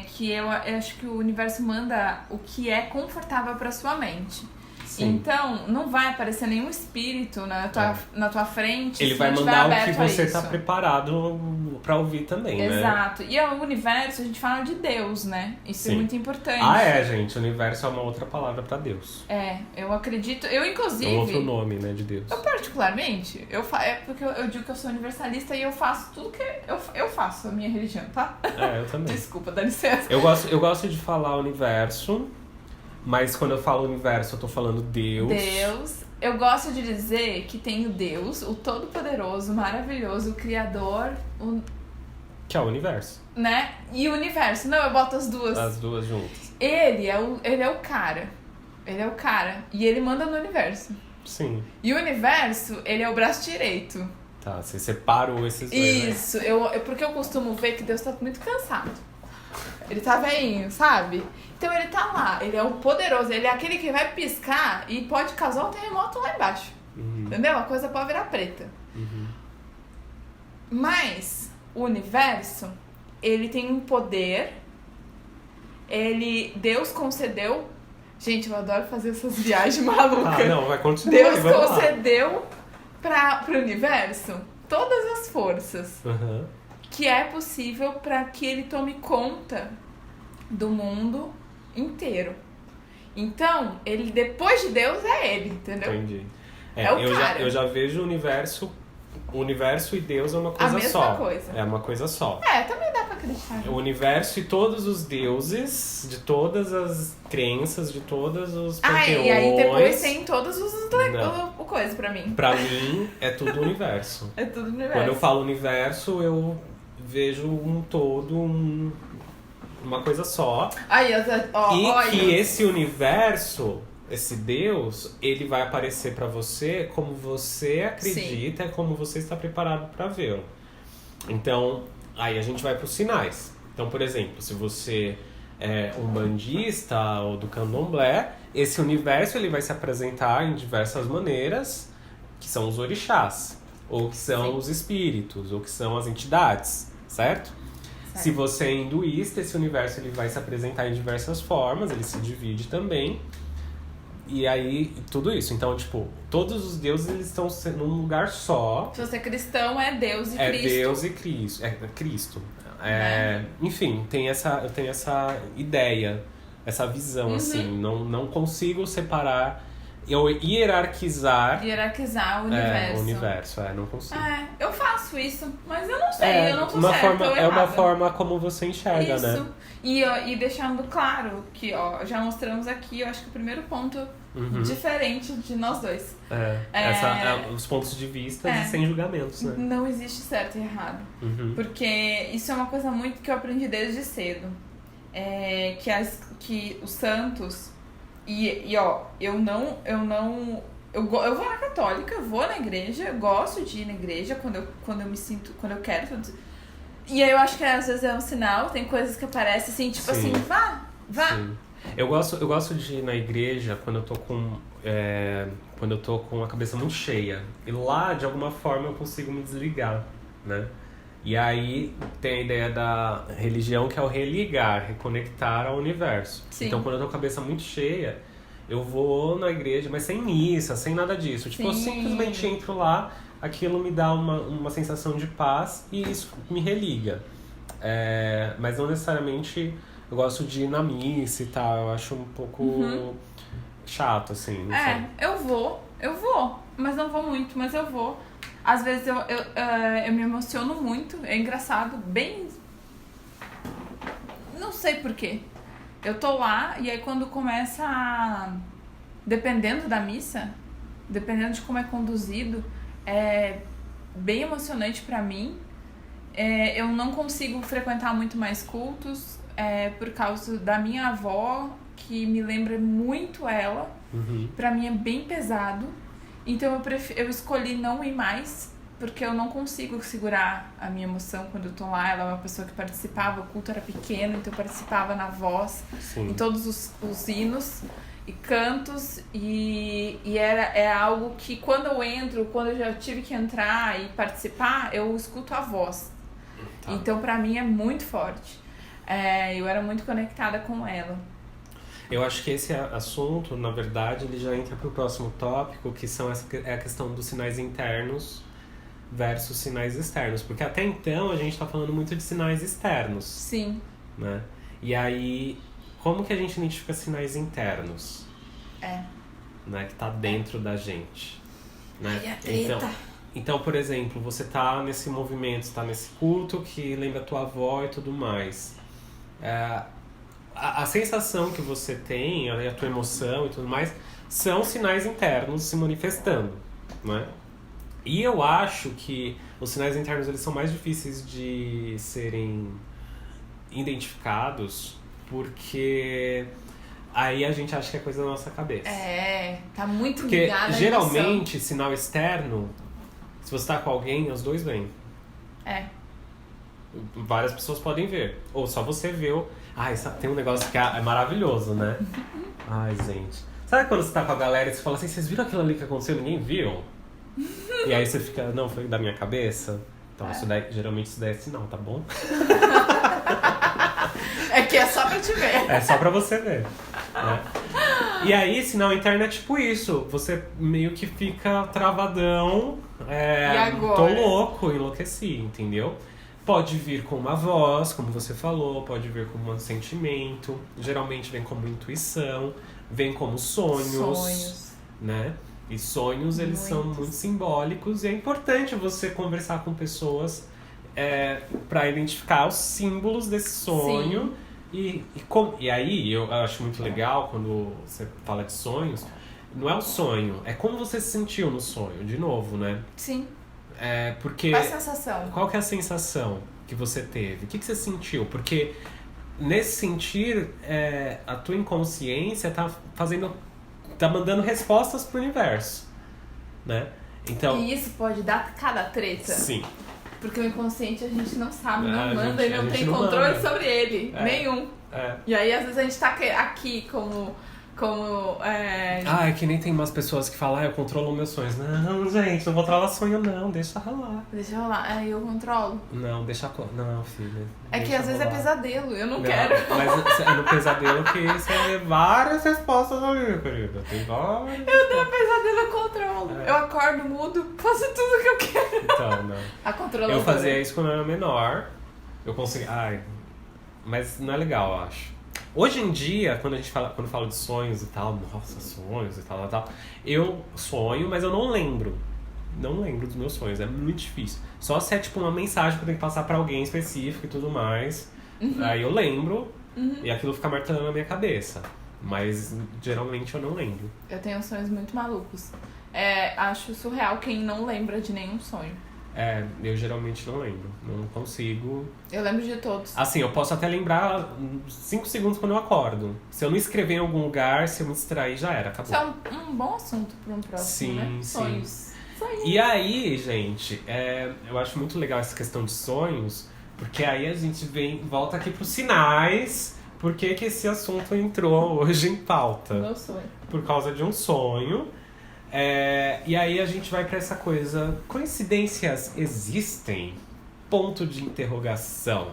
que eu acho que o universo manda o que é confortável para sua mente. Sim. Então, não vai aparecer nenhum espírito na tua frente. Ele vai mandar o que você está preparado para ouvir também, né? Exato. E o universo, a gente fala de Deus, né? Isso é muito importante. Gente. O universo é uma outra palavra para Deus. Eu acredito... Eu, inclusive... É um outro nome, né, de Deus. Eu, particularmente, porque eu digo que eu sou universalista e eu faço tudo que... Eu faço a minha religião, tá? Eu também. Desculpa, dá licença. Eu gosto de falar universo... Mas quando eu falo universo, eu tô falando Deus. Deus. Eu gosto de dizer que tem o Deus, o Todo-Poderoso, maravilhoso, o Criador, que é o universo. Né? E o universo. Não, eu boto as duas. As duas juntas. Ele é o cara. Ele é o cara. E ele manda no universo. Sim. E o universo, ele é o braço direito. Tá, você separou esses dois. Isso. Porque eu costumo ver que Deus tá muito cansado. Ele tá velhinho, sabe? Então ele tá lá, ele é o poderoso, ele é aquele que vai piscar e pode causar um terremoto lá embaixo. Entendeu? A coisa pode virar preta. Mas o universo, ele tem um poder, Deus concedeu... Gente, eu adoro fazer essas viagens malucas. Não, vai continuar. Deus concedeu pro universo todas as forças que é possível para que ele tome conta do mundo inteiro. Então, ele, depois de Deus, é ele, entendeu? Entendi. Eu já vejo o universo e Deus é uma coisa só. A mesma coisa. É uma coisa só. Também dá pra inacreditável. O universo e todos os deuses, de todas as crenças, de todos os panteões. E aí depois tem todos os Não. o coisa pra mim. Pra mim, é tudo universo. É tudo universo. Quando eu falo universo, eu vejo um todo, uma coisa só. Aí, Que esse universo, esse Deus, ele vai aparecer pra você como você acredita e como você está preparado pra vê-lo. Então, aí a gente vai pros sinais. Então, por exemplo, se você é umbandista ou do candomblé, esse universo ele vai se apresentar em diversas maneiras, que são os orixás, ou que são os espíritos, ou que são as entidades, certo? Se você é hinduísta, esse universo ele vai se apresentar em diversas formas, ele se divide também. E aí, tudo isso. Então, tipo, todos os deuses eles estão num lugar só. Se você é cristão, é Deus e Cristo. É Deus e Cristo. É Cristo. Enfim, eu tenho essa ideia, essa visão, assim. Não consigo separar, eu hierarquizar o universo. O universo, não consigo. Eu faço isso, mas eu não sei, eu não tô certa, é uma forma como você enxerga, isso. né? E deixando claro que, já mostramos aqui, eu acho que o primeiro ponto diferente de nós dois. Os pontos de vista sem julgamentos, né? Não existe certo e errado. Porque isso é uma coisa muito que eu aprendi desde cedo. Que os santos... eu vou na católica, vou na igreja, gosto de ir na igreja quando eu me sinto, quando eu quero. E aí eu acho que às vezes é um sinal, tem coisas que aparecem assim, tipo assim, vá. Sim. Eu gosto de ir na igreja quando eu tô com a cabeça muito cheia. E lá, de alguma forma, eu consigo me desligar, né? E aí tem a ideia da religião, que é o religar, reconectar ao universo. Sim. Então, quando eu tô com a cabeça muito cheia, eu vou na igreja, mas sem missa, sem nada disso. Tipo, eu simplesmente entro lá, aquilo me dá uma sensação de paz e isso me religa. Mas não necessariamente eu gosto de ir na missa e tal. Eu acho um pouco chato, assim. Não sei. Eu vou, mas não vou muito, mas eu vou. Às vezes eu me emociono muito, é engraçado, bem... Não sei porquê. Eu tô lá e aí quando começa a... Dependendo da missa, dependendo de como é conduzido, é bem emocionante pra mim. Eu não consigo frequentar muito mais cultos por causa da minha avó, que me lembra muito ela. Pra mim é bem pesado. Então eu escolhi não ir mais, porque eu não consigo segurar a minha emoção quando eu tô lá. Ela é uma pessoa que participava, o culto era pequeno, então eu participava na voz, em todos os hinos e cantos. E é algo que quando eu entro, quando eu já tive que entrar e participar, eu escuto a voz. Então pra mim é muito forte. Eu era muito conectada com ela. Eu acho que esse assunto, na verdade, ele já entra para o próximo tópico, que é a questão dos sinais internos versus sinais externos. Porque até então a gente está falando muito de sinais externos. Sim. Né? E aí, como que a gente identifica sinais internos? Né? Que tá dentro da gente. Né? Ai, a treta. Então, por exemplo, você tá nesse movimento, você tá nesse culto que lembra a tua avó e tudo mais. A sensação que você tem, a tua emoção e tudo mais, são sinais internos se manifestando, né? E eu acho que os sinais internos eles são mais difíceis de serem identificados, porque aí a gente acha que é coisa da nossa cabeça. Tá muito porque ligado. Porque geralmente, sinal externo, se você tá com alguém, os dois vêm. Várias pessoas podem ver. Ou só você vê tem um negócio que é maravilhoso, né? Ai, gente. Sabe quando você tá com a galera e você fala assim, vocês viram aquilo ali que aconteceu? Ninguém viu? E aí você fica, não, foi da minha cabeça? Então, geralmente isso daí é sinal, tá bom? Que é só pra te ver. É só pra você ver. Né? E aí, sinal interno é tipo isso. Você meio que fica travadão. E agora? Tô louco, enlouqueci, entendeu? Pode vir com uma voz, como você falou, pode vir como um sentimento, geralmente vem como intuição, vem como sonhos. Né? E sonhos, eles são muito simbólicos e é importante você conversar com pessoas para identificar os símbolos desse sonho. E aí eu acho muito legal quando você fala de sonhos, não é o sonho, é como você se sentiu no sonho, de novo, né? Sim. Porque Qual a sensação? Qual que é a sensação que você teve? O que você sentiu? Porque nesse sentir, a tua inconsciência tá mandando respostas pro universo, né? Então, E isso pode dar cada treta. sim. Porque o inconsciente a gente não sabe, não A manda gente- e a não gente tem não controle manda. sobre ele. Nenhum. E aí, às vezes, a gente tá aqui como É que nem tem umas pessoas que falam, eu controlo meus sonhos. Não, gente, não controla sonho não, deixa rolar. Deixa rolar. Aí eu controlo. Não, não, filha. É que deixa às vezes é rolar. pesadelo, eu não Não, quero. Mas é no pesadelo que você vê várias respostas ali, querida. Tem várias. No pesadelo eu controlo. Eu acordo, mudo, faço tudo que eu quero. Então, não. A controladora. Eu fazia isso quando eu era menor. Eu conseguia. Mas não é legal, eu acho. Hoje em dia, quando eu falo de sonhos e tal, nossa, sonhos e tal, eu sonho, mas eu não lembro. Não lembro dos meus sonhos, é muito difícil. Só se é tipo uma mensagem que eu tenho que passar pra alguém específico e tudo mais. Aí eu lembro e aquilo fica martelando na minha cabeça. Mas geralmente eu não lembro. Eu tenho sonhos muito malucos. Acho surreal quem não lembra de nenhum sonho. Eu geralmente não lembro. Não consigo. Eu lembro de todos. Assim, eu posso até lembrar 5 segundos quando eu acordo. Se eu não escrever em algum lugar, se eu me distrair, já era, acabou. Isso é um bom assunto para um próximo, né? Sim. Sonhos. E aí, gente, eu acho muito legal essa questão de sonhos, porque aí a gente volta aqui pros sinais, por que esse assunto entrou hoje em pauta. Meu sonho. Por causa de um sonho. E aí a gente vai pra essa coisa, coincidências existem? Ponto de interrogação.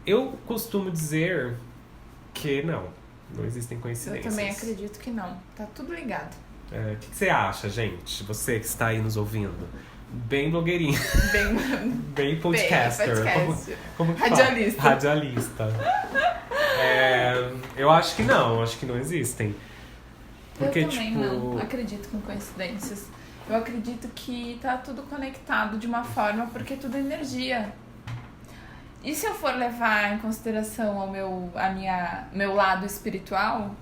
Eu costumo dizer que não existem Eu coincidências. também acredito que não. Tá tudo ligado. O que você acha, gente? Você que está aí nos ouvindo. Bem blogueirinho. Bem podcaster. Podcast. Como que Radialista. fala? Radialista. Eu acho que não existem. Porque, eu também tipo... não acredito com coincidências. Eu acredito que tá tudo conectado de uma forma, porque tudo é energia. E se eu for levar em consideração meu lado espiritual,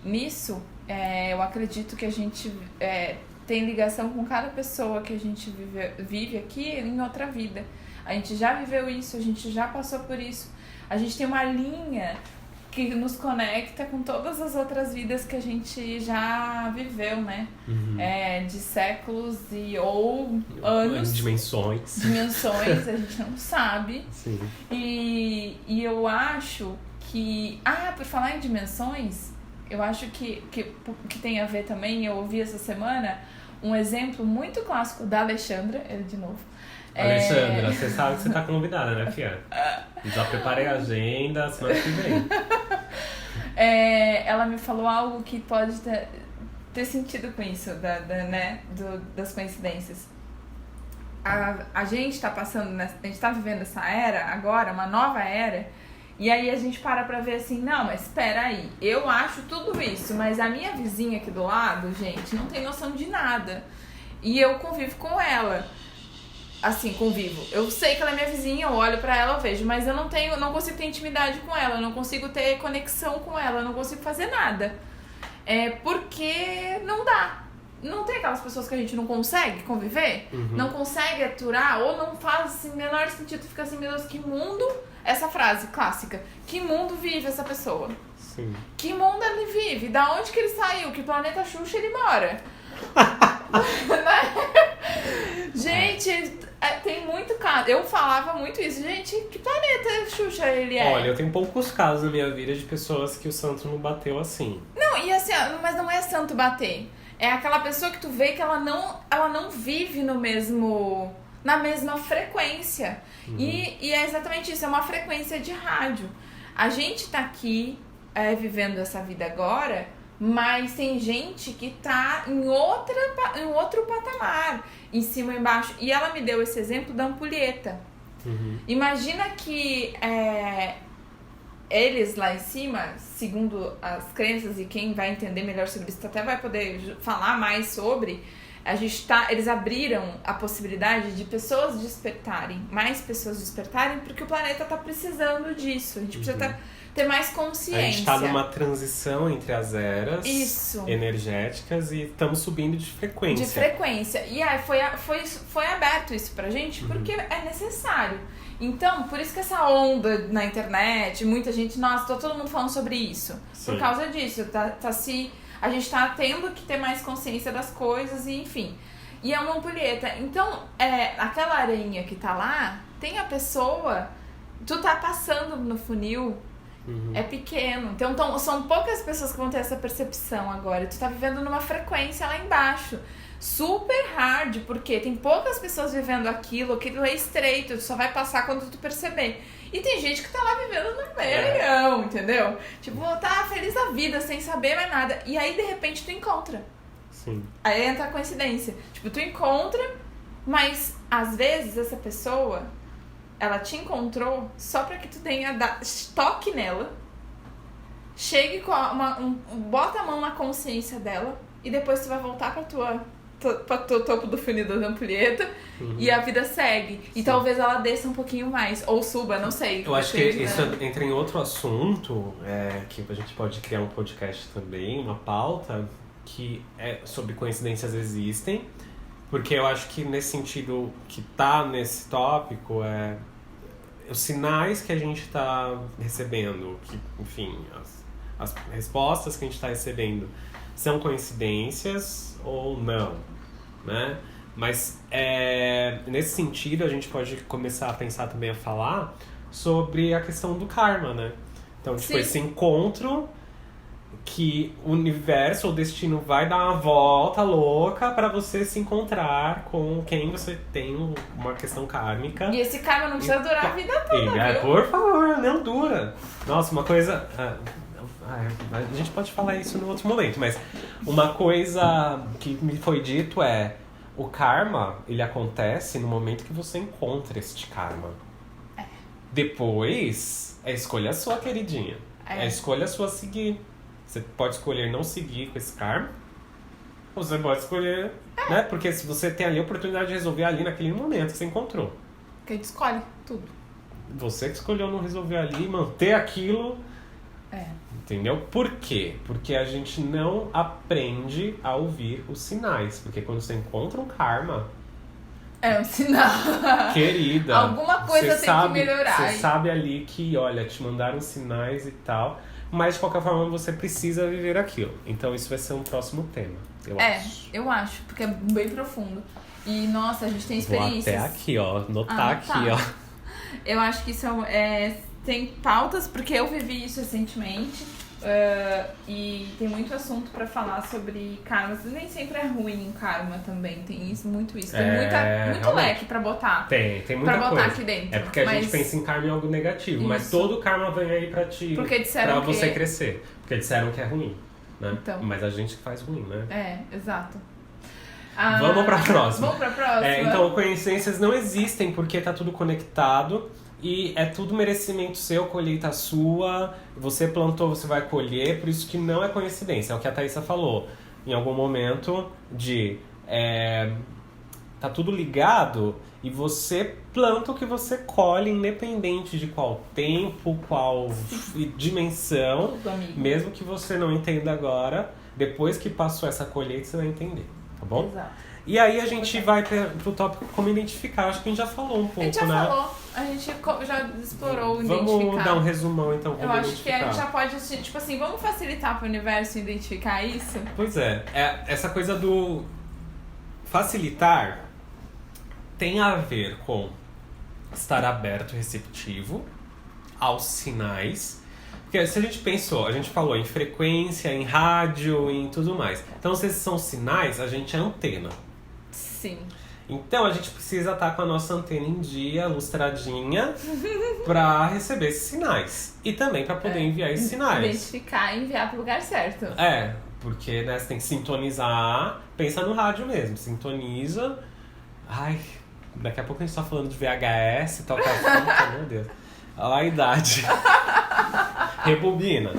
nisso, eu acredito que a gente tem ligação com cada pessoa que a gente vive aqui em outra vida. A gente já viveu isso, a gente já passou por isso. A gente tem uma linha que nos conecta com todas as outras vidas que a gente já viveu, né? De séculos ou anos. Dimensões, a gente não sabe. Sim. E eu acho que... por falar em dimensões, eu acho que tem a ver também, eu ouvi essa semana um exemplo muito clássico da Alexandra, ele de novo. Alexandra, você sabe que você tá convidada, né, Fia? Já preparei a agenda, semana que vem. Ela me falou algo que pode ter sentido com isso, das coincidências. A gente tá passando, a gente tá vivendo essa era agora, uma nova era, e aí a gente para pra ver assim, não, mas espera aí, eu acho tudo isso, mas a minha vizinha aqui do lado, gente, não tem noção de nada. E eu convivo com ela. Assim, convivo. Eu sei que ela é minha vizinha, eu olho pra ela, eu vejo, mas eu não consigo ter intimidade com ela, eu não consigo ter conexão com ela, eu não consigo fazer nada. Porque não dá. Não tem aquelas pessoas que a gente não consegue conviver, não consegue aturar, ou não faz assim, menor sentido, fica assim, meu Deus, que mundo, essa frase clássica, que mundo vive essa pessoa? Sim. Que mundo ele vive? Da onde que ele saiu? Que planeta Xuxa ele mora? Gente, tem muito caso. Eu falava muito isso. Gente, que planeta Xuxa ele é? Olha, eu tenho poucos casos na minha vida de pessoas que o santo não bateu assim. Não, e assim, mas não é santo bater. É aquela pessoa que tu vê que ela não vive na mesma frequência. E é exatamente isso, é uma frequência de rádio. A gente tá aqui vivendo essa vida agora, mas tem gente que tá em outro patamar, em cima e embaixo. E ela me deu esse exemplo da ampulheta. Imagina que eles lá em cima, segundo as crenças, e quem vai entender melhor sobre isso até vai poder falar mais sobre, Eles abriram a possibilidade de pessoas despertarem, mais pessoas despertarem, porque o planeta tá precisando disso. A gente precisa ter mais consciência. A gente tá numa transição entre as eras Isso. energéticas e estamos subindo de frequência. De frequência. E aí foi aberto isso pra gente porque é necessário. Então, por isso que essa onda na internet, muita gente, nossa, tá todo mundo falando sobre isso. Sim. Por causa disso, a gente tá tendo que ter mais consciência das coisas e enfim. E é uma ampulheta. Então, aquela aranha que tá lá, tem a pessoa, tu tá passando no funil, é pequeno. Então, são poucas pessoas que vão ter essa percepção agora. Tu tá vivendo numa frequência lá embaixo. Super hard, porque tem poucas pessoas vivendo aquilo é estreito, tu só vai passar quando tu perceber. E tem gente que tá lá vivendo no meião, entendeu? Tipo, tá feliz da vida, sem saber mais nada. E aí, de repente, tu encontra. Sim. Aí entra a coincidência. Tipo, tu encontra, mas às vezes essa pessoa, ela te encontrou só pra que tu tenha toque nela, chegue com bota a mão na consciência dela e depois tu vai voltar pra teu topo do funil da ampulheta e a vida segue. E talvez ela desça um pouquinho mais, ou suba, não sei. Eu acho que isso entra em outro assunto, que a gente pode criar um podcast também, uma pauta, que é sobre coincidências existem, porque eu acho que nesse sentido que tá nesse tópico, os sinais que a gente tá recebendo, que, enfim, as respostas que a gente tá recebendo são coincidências ou não, né? Mas nesse sentido a gente pode começar a pensar também, a falar sobre a questão do karma, né? Então, tipo, esse encontro que o universo, o destino vai dar uma volta louca pra você se encontrar com quem você tem uma questão kármica. E esse karma não precisa durar a vida toda, viu? Por favor, não dura. Nossa, uma coisa... a gente pode falar isso no outro momento, mas uma coisa que me foi dito o karma, ele acontece no momento que você encontra este karma. Depois, é escolha sua, queridinha. É escolha sua seguir. Você pode escolher não seguir com esse karma, ou você pode escolher, né? Porque se você tem ali a oportunidade de resolver ali naquele momento que você encontrou. Que a gente escolhe tudo. Você que escolheu não resolver ali, manter aquilo. Entendeu? Por quê? Porque a gente não aprende a ouvir os sinais. Porque quando você encontra um karma... É um sinal. Querida. Alguma coisa tem que melhorar. Você sabe ali que, olha, te mandaram sinais e tal. Mas, de qualquer forma, você precisa viver aquilo. Então, isso vai ser um próximo tema, eu acho. Eu acho. Porque é bem profundo. E, nossa, a gente tem experiências... Vou até aqui, ó. Notar aqui, ó. Eu acho que isso tem pautas, porque eu vivi isso recentemente. E tem muito assunto pra falar sobre karma. Nem sempre é ruim karma também. Tem muito isso. Tem muito leque pra botar. Tem muita pra botar coisa. Aqui dentro. É porque a gente pensa em karma em algo negativo. Isso. Mas todo karma vem aí pra pra você crescer. Porque disseram que é ruim, né? Então. Mas a gente que faz ruim, né? Exato. Vamos pra próxima. Vamos pra próxima. Então, coincidências não existem porque tá tudo conectado. E é tudo merecimento seu, colheita sua. Você plantou, você vai colher. Por isso que não é coincidência. É o que a Thaísa falou. Em algum momento tá tudo ligado. E você planta o que você colhe, independente de qual tempo, qual dimensão. Tudo, amigo. Mesmo que você não entenda agora, depois que passou essa colheita, você vai entender. Tá bom? Exato. E aí a gente vai pro tópico como identificar. Acho que a gente já falou um pouco, né? A gente já falou. A gente já explorou o identificar. Vamos dar um resumão, então, como Eu acho identificar. que a gente já pode, tipo assim, vamos facilitar pro universo identificar isso? Pois essa coisa do facilitar tem a ver com estar aberto e receptivo aos sinais. Porque se a gente falou em frequência, em rádio, em tudo mais. Então, se esses são sinais, a gente é antena. Sim. Então, a gente precisa estar com a nossa antena em dia, lustradinha, pra receber esses sinais. E também pra poder enviar esses sinais. Identificar e enviar pro lugar certo. Porque, né, você tem que sintonizar. Pensa no rádio mesmo. Sintoniza. Ai, daqui a pouco a gente tá falando de VHS, toca a fita, meu Deus. Olha a idade. Rebobina.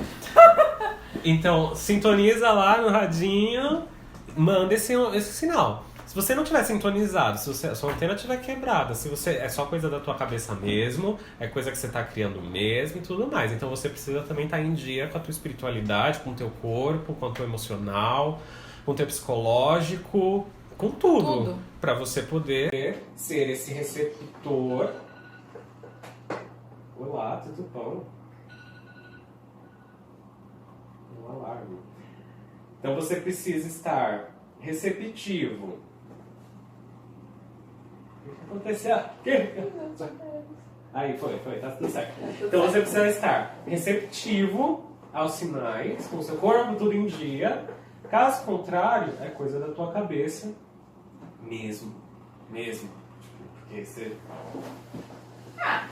Então, sintoniza lá no radinho, manda esse sinal. Se você não tiver sintonizado, se a sua antena estiver quebrada, se você é só coisa da tua cabeça mesmo, é coisa que você tá criando mesmo e tudo mais. Então você precisa também estar em dia com a tua espiritualidade, com o teu corpo, com o teu emocional, com o teu psicológico, com tudo. Pra você poder ser esse receptor. Olá, tudo bom? Um alarme. Então você precisa estar receptivo. O que aconteceu? Aí foi, tá tudo certo. Então você precisa estar receptivo aos sinais, com o seu corpo tudo em dia. Caso contrário, é coisa da tua cabeça mesmo. Porque você...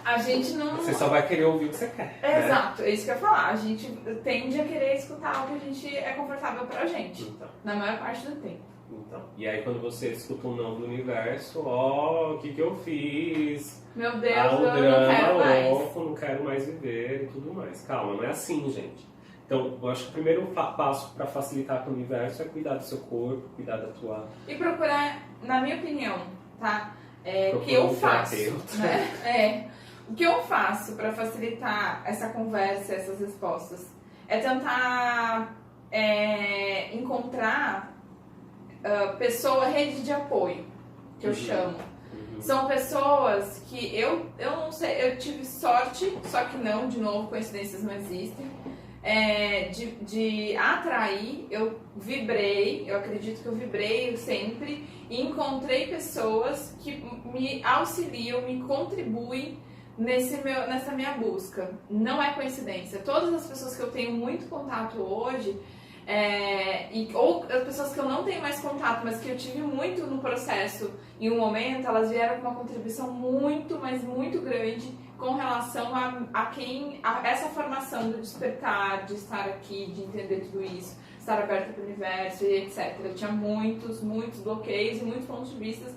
a gente não... Você só vai querer ouvir o que você quer. Exato, é isso que eu ia falar. A gente tende a querer escutar o que a gente é confortável pra gente. Então. Na maior parte do tempo. Então, e aí quando você escuta um não do universo, o que eu fiz? Meu Deus, o eu drama, não quero mais. não quero mais viver e tudo mais. Calma, não é assim, gente. Então, eu acho que o primeiro passo para facilitar para o universo é cuidar do seu corpo, cuidar da tua... E procurar, na minha opinião, tá? O que Procurar eu um faço, terapeuta. né? O que eu faço para facilitar essa conversa, essas respostas, é tentar encontrar rede de apoio, que eu chamo. São pessoas que eu não sei, eu tive sorte, só que não, de novo, coincidências não existem, de atrair, eu acredito que eu vibrei sempre e encontrei pessoas que me auxiliam, me contribuem nessa minha busca. Não é coincidência. Todas as pessoas que eu tenho muito contato hoje, ou as pessoas que eu não tenho mais contato, mas que eu tive muito no processo em um momento, elas vieram com uma contribuição muito, mas muito grande com relação a essa formação do despertar, de estar aqui, de entender tudo isso, estar aberta para o universo e etc. Eu tinha muitos bloqueios e muitos pontos de vista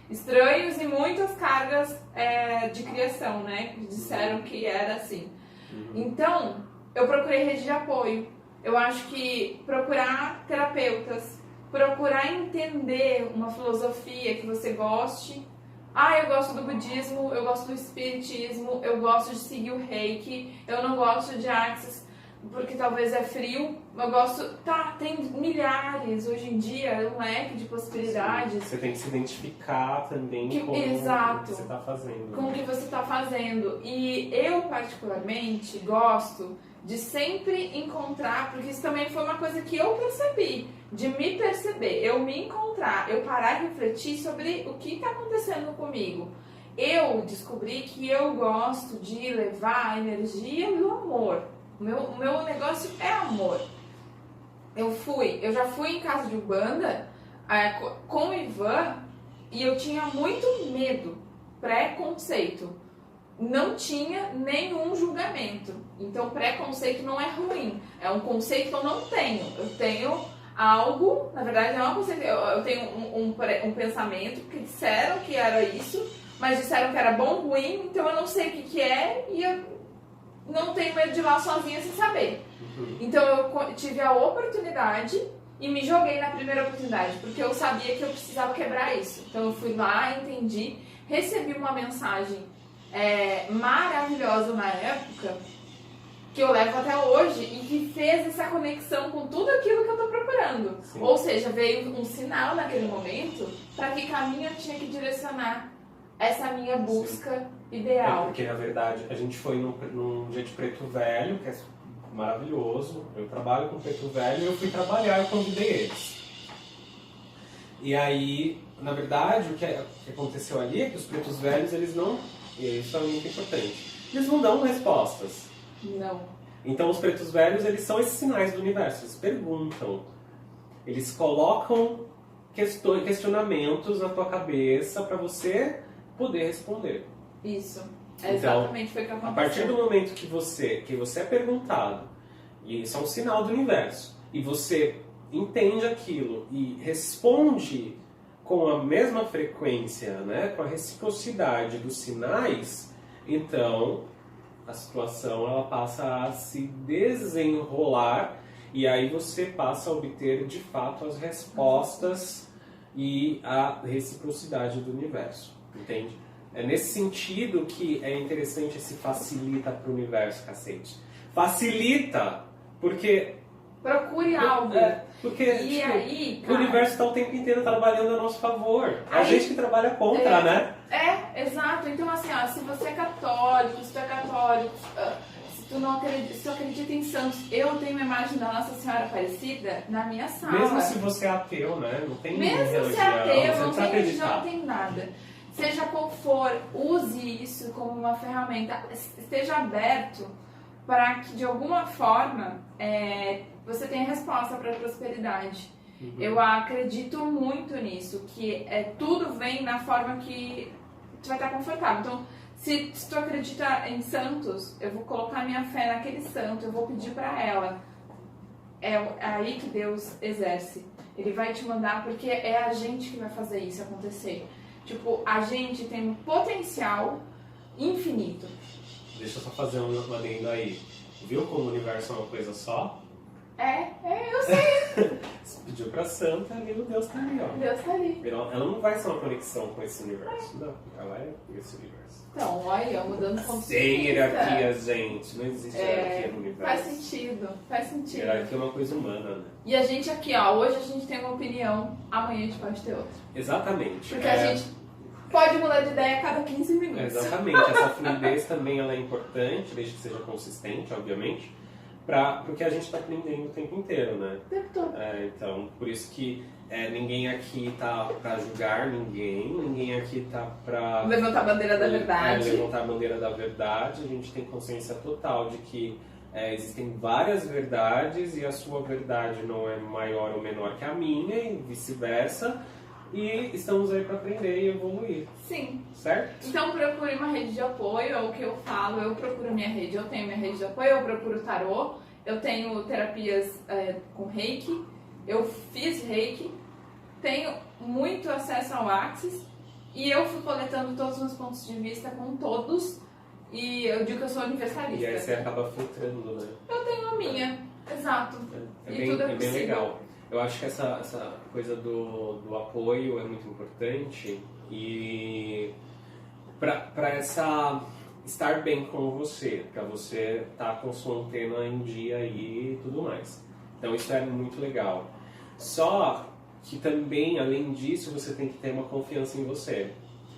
estranhos e muitas cargas de criação, né? Que disseram que era assim. Então, eu procurei rede de apoio. Eu acho que procurar terapeutas, procurar entender uma filosofia que você goste. Eu gosto do budismo, eu gosto do espiritismo, eu gosto de seguir o reiki, eu não gosto de Axis porque talvez é frio, eu gosto... tem milhares hoje em dia, um leque de possibilidades. Você tem que se identificar também com exato, o que você está fazendo. Com o que você está fazendo. E eu, particularmente, gosto de sempre encontrar, porque isso também foi uma coisa que eu percebi, de me perceber, eu me encontrar, eu parar e refletir sobre o que está acontecendo comigo. Eu descobri que eu gosto de levar a energia do amor. O meu negócio é amor. Eu já fui em casa de Umbanda com o Ivan e eu tinha muito medo, preconceito. Não tinha nenhum julgamento. Então, preconceito não é ruim. É um conceito que eu não tenho. Eu tenho algo, na verdade não é um conceito, eu tenho um pensamento, porque disseram que era isso, mas disseram que era bom ou ruim, então eu não sei o que é e eu não tenho medo de ir lá sozinha sem saber. Então eu tive a oportunidade e me joguei na primeira oportunidade, porque eu sabia que eu precisava quebrar isso. Então eu fui lá, entendi, recebi uma mensagem maravilhosa na época, que eu levo até hoje e que fez essa conexão com tudo aquilo que eu tô procurando. Sim. Ou seja, veio um sinal naquele momento para que caminho eu tinha que direcionar essa minha busca ideal. Porque, na verdade, a gente foi num dia de Preto Velho, que é maravilhoso. Eu trabalho com Preto Velho e eu fui trabalhar, eu convidei eles. E aí, na verdade, o que aconteceu ali é que os Pretos Velhos, eles não... E isso é muito importante. Eles não dão respostas. Não. Então, os Pretos Velhos, eles são esses sinais do universo. Eles perguntam. Eles colocam questionamentos na tua cabeça para você poder responder. Isso. Exatamente, foi o que aconteceu. A partir do momento que você é perguntado, e isso é um sinal do universo, e você entende aquilo e responde com a mesma frequência, né, com a reciprocidade dos sinais, então a situação ela passa a se desenrolar e aí você passa a obter de fato as respostas e a reciprocidade do universo, entende? É nesse sentido que é interessante esse facilita para o universo, cacete. Facilita, porque... Procure algo. Porque e aí, cara, o universo está o tempo inteiro trabalhando a nosso favor. A gente que trabalha contra, né? Exato. Então, assim, ó, se você é católico, se tu é católico, se tu não acredita, se tu acredita em santos, eu tenho uma imagem da Nossa Senhora Aparecida na minha sala. Mesmo se você é ateu, né? Não tem Mesmo religião, se é ateu, não tem religião, acreditar. não tem nada. Seja qual for, use isso como uma ferramenta. Esteja aberto para que, de alguma forma, você tenha resposta para a prosperidade. Uhum. Eu acredito muito nisso, que tudo vem na forma que tu vai estar confortável. Então, se tu acredita em santos, eu vou colocar minha fé naquele santo, eu vou pedir para ela. É aí que Deus exerce. Ele vai te mandar, porque é a gente que vai fazer isso acontecer. Tipo, a gente tem um potencial infinito. Deixa eu só fazer um adendo aí. Viu como o universo é uma coisa só? Eu sei. Você pediu pra santa, ali o Deus tá ali, ó. Deus tá ali. Ela não vai ser uma conexão com esse universo, não. Ela é esse universo. Então, olha, mudando ponto de vista. Sem hierarquia, gente. Não existe hierarquia no universo. Faz sentido. Hierarquia é uma coisa humana, né? E a gente aqui, ó, hoje a gente tem uma opinião, amanhã a gente pode ter outra. Exatamente. Porque a gente pode mudar de ideia a cada 15 minutos. Exatamente. Essa fluidez também ela é importante, desde que seja consistente, obviamente, porque a gente está aprendendo o tempo inteiro, né? O tempo todo. Então, por isso que ninguém aqui tá para julgar ninguém aqui tá para levantar a bandeira da verdade. Levantar a bandeira da verdade. A gente tem consciência total de que existem várias verdades e a sua verdade não é maior ou menor que a minha e vice-versa. E estamos aí para aprender e evoluir. Sim. Certo? Então procure uma rede de apoio, é o que eu falo, eu procuro minha rede, eu tenho minha rede de apoio, eu procuro tarô, eu tenho terapias com reiki, eu fiz reiki, tenho muito acesso ao Axis e eu fui coletando todos os meus pontos de vista com todos e eu digo que eu sou universalista. E aí você acaba filtrando, né? Eu tenho a minha, exato. É bem legal. Eu acho que essa coisa do apoio é muito importante e para estar bem com você, para você estar com sua antena em dia e tudo mais. Então isso é muito legal. Só que também, além disso, você tem que ter uma confiança em você.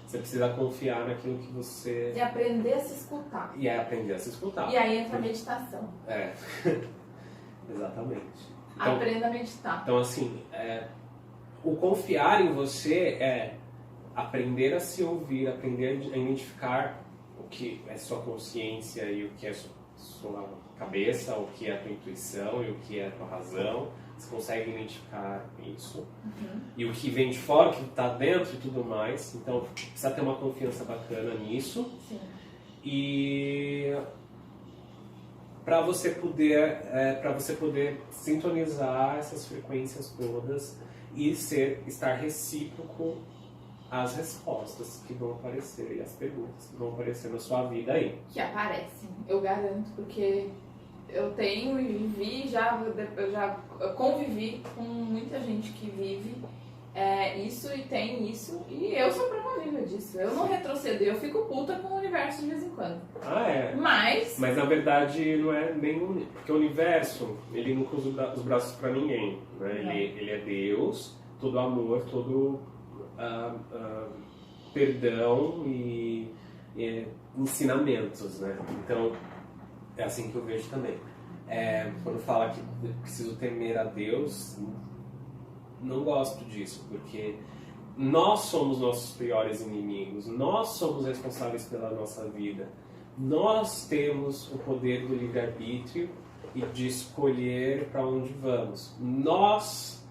Você precisa confiar naquilo que você... E aprender a se escutar. E aprender a se escutar. E aí entra a meditação. Exatamente. Então, aprenda a meditar. Então, assim, o confiar em você é aprender a se ouvir, aprender a identificar o que é sua consciência e o que é sua cabeça, o que é a tua intuição e o que é a tua razão. Você consegue identificar isso. Uhum. E o que vem de fora, o que está dentro e tudo mais. Então, precisa ter uma confiança bacana nisso. Sim. E... para você poder sintonizar essas frequências todas e estar recíproco às respostas que vão aparecer e às perguntas que vão aparecer na sua vida aí. Que aparecem, eu garanto, porque eu tenho e vivi, eu já convivi com muita gente que vive isso e tem isso, e eu sou prova viva disso. Eu não retrocedo, eu fico puta com o universo de vez em quando. Mas na verdade não é nem... Porque o universo, ele não cruza os braços pra ninguém, né? Ele é Deus, todo amor, todo perdão e ensinamentos, né? Então, é assim que eu vejo também. Quando fala que eu preciso temer a Deus... Não gosto disso, porque nós somos nossos piores inimigos, nós somos responsáveis pela nossa vida, nós temos o poder do livre-arbítrio e de escolher para onde vamos. Nós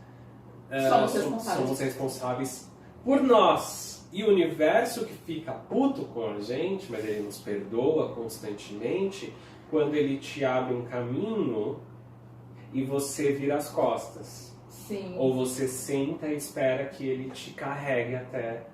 somos responsáveis por nós. E o universo que fica puto com a gente, mas ele nos perdoa constantemente, quando ele te abre um caminho e você vira as costas. Sim. Ou você senta e espera que ele te carregue até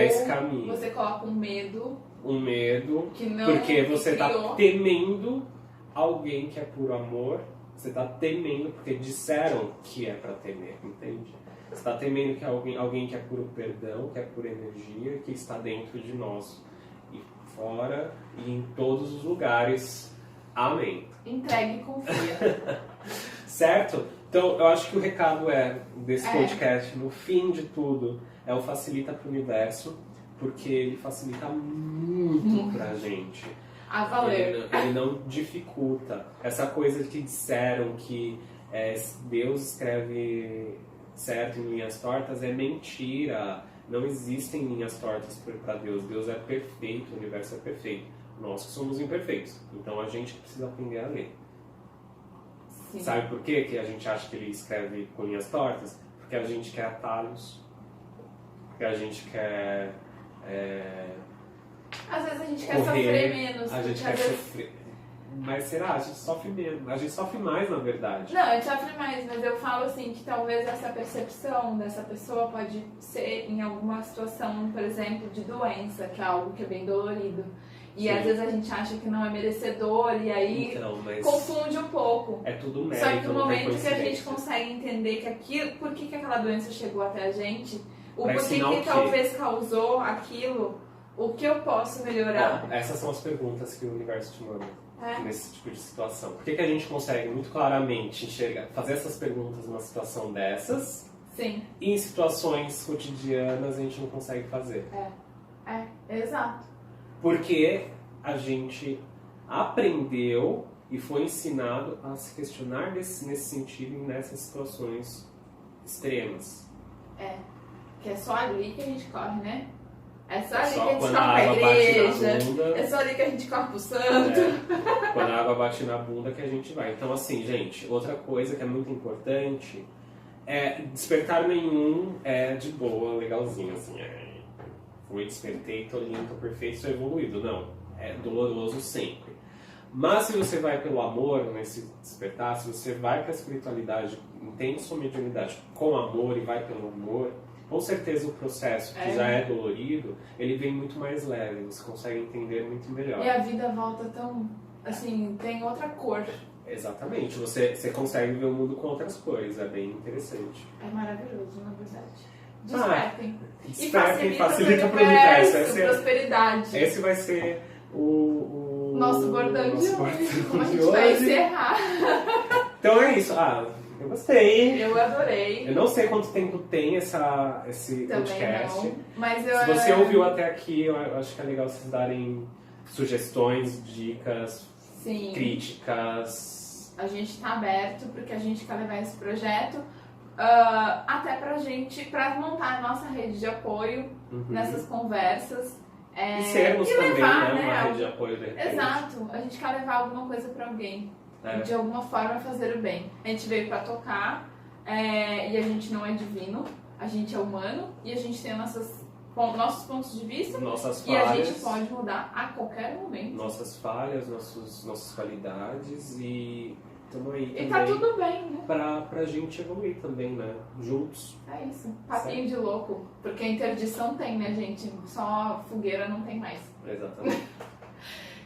esse caminho. Você coloca um medo. Porque você está temendo alguém que é puro amor Você tá temendo porque disseram que é para temer, entende? Você está temendo que alguém que é puro perdão, que é pura energia, que está dentro de nós e fora e em todos os lugares. Amém. Entregue e confia. Certo? Então, eu acho que o recado desse podcast, no fim de tudo, é o facilita para o universo, porque ele facilita muito pra gente. A valer. Ele não dificulta. Essa coisa que disseram que Deus escreve certo em linhas tortas é mentira. Não existem linhas tortas para Deus. Deus é perfeito, o universo é perfeito. Nós que somos imperfeitos. Então a gente precisa aprender a ler. Sim. Sabe por quê que a gente acha que ele escreve com linhas tortas? Porque a gente quer atalhos. Porque a gente quer... Às vezes a gente quer correr, sofrer menos. A gente quer sofrer. Mas será? A gente sofre menos. A gente sofre mais, na verdade. Não, a gente sofre mais, mas eu falo assim que talvez essa percepção dessa pessoa pode ser em alguma situação, por exemplo, de doença, que é algo que é bem dolorido. E Sim. às vezes a gente acha que não é merecedor e aí Então, mas confunde um pouco. é tudo mérito. Só que no não tem momento que a gente coincidência. consegue entender que aquilo, por que aquela doença chegou até a gente, o Pra porquê ensinar o que quê? talvez causou aquilo, o que eu posso melhorar. Bom, essas são as perguntas que o universo te manda É. nesse tipo de situação. Por que a gente consegue muito claramente enxergar, fazer essas perguntas numa situação dessas Sim, e em situações cotidianas a gente não consegue fazer? exato. Porque a gente aprendeu e foi ensinado a se questionar nesse sentido e nessas situações extremas. Que é só ali que a gente corre, né? É só ali Só que a gente quando corre a pra água bate igreja. na bunda. É só ali que a gente corre pro santo. Quando a água bate na bunda que a gente vai. Então, assim, gente, outra coisa que é muito importante é despertar nenhum é de boa, legalzinho, assim. Fui, despertei, tô lindo, tô perfeito, sou evoluído. Não, é doloroso sempre. Mas se você vai pelo amor nesse despertar, se você vai pra espiritualidade, entende sua mediunidade com amor e vai pelo amor, com certeza o processo, que já é dolorido, ele vem muito mais leve, você consegue entender muito melhor. E a vida volta tão, assim, tem outra cor. Exatamente, você consegue ver o mundo com outras cores, é bem interessante. É maravilhoso, na verdade. Despertem. Despertem, E facilita pro universo. prosperidade. Esse vai ser o Nosso bordão de bordão hoje. Como a de gente vai hoje. encerrar. Então é isso. Eu gostei. Eu adorei. Eu não sei quanto tempo tem esse Também podcast. não. Mas eu... Se você ouviu até aqui, eu acho que é legal vocês darem sugestões, dicas, Sim. críticas. A gente tá aberto porque a gente quer levar esse projeto até pra montar a nossa rede de apoio nessas conversas. E sermos e também, levar, né, uma né, rede de apoio de repente. Exato. A gente quer levar alguma coisa pra alguém. É. De alguma forma fazer o bem. A gente veio pra tocar e a gente não é divino, a gente é humano e a gente tem nossos pontos de vista Nossas e a falhas. gente pode mudar a qualquer momento. Nossas falhas, nossas qualidades e estamos aí E também tá tudo bem, né? pra gente evoluir também, né? Juntos. É isso. Papinho de louco. Porque a interdição tem, né, gente? Só fogueira não tem mais. Exatamente.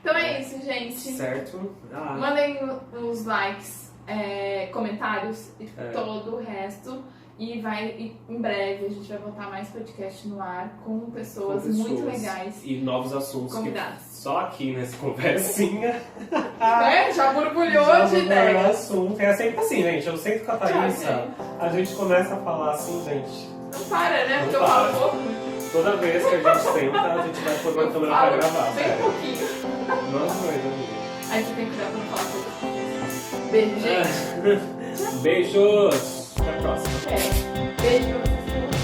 Então é isso, gente. Certo? Mandem os likes, comentários e todo o resto. E em breve a gente vai botar mais podcast no ar com pessoas muito legais. E novos assuntos Convidados. que só aqui nessa conversinha Já borbulhou já de vou dar ideia. assunto. É sempre assim, gente. Eu sento com a Thaísa, a gente começa a falar assim, gente. Não para, né? Não Porque eu para. falo pouco. Toda vez que a gente senta, a gente vai pôr uma câmera pra Falo gravar. bem sério. pouquinho. Nossa, mãe, A gente tem que cuidar pra não falar pouco. Beijo, gente. Beijos! Até a próxima. Beijo pra vocês.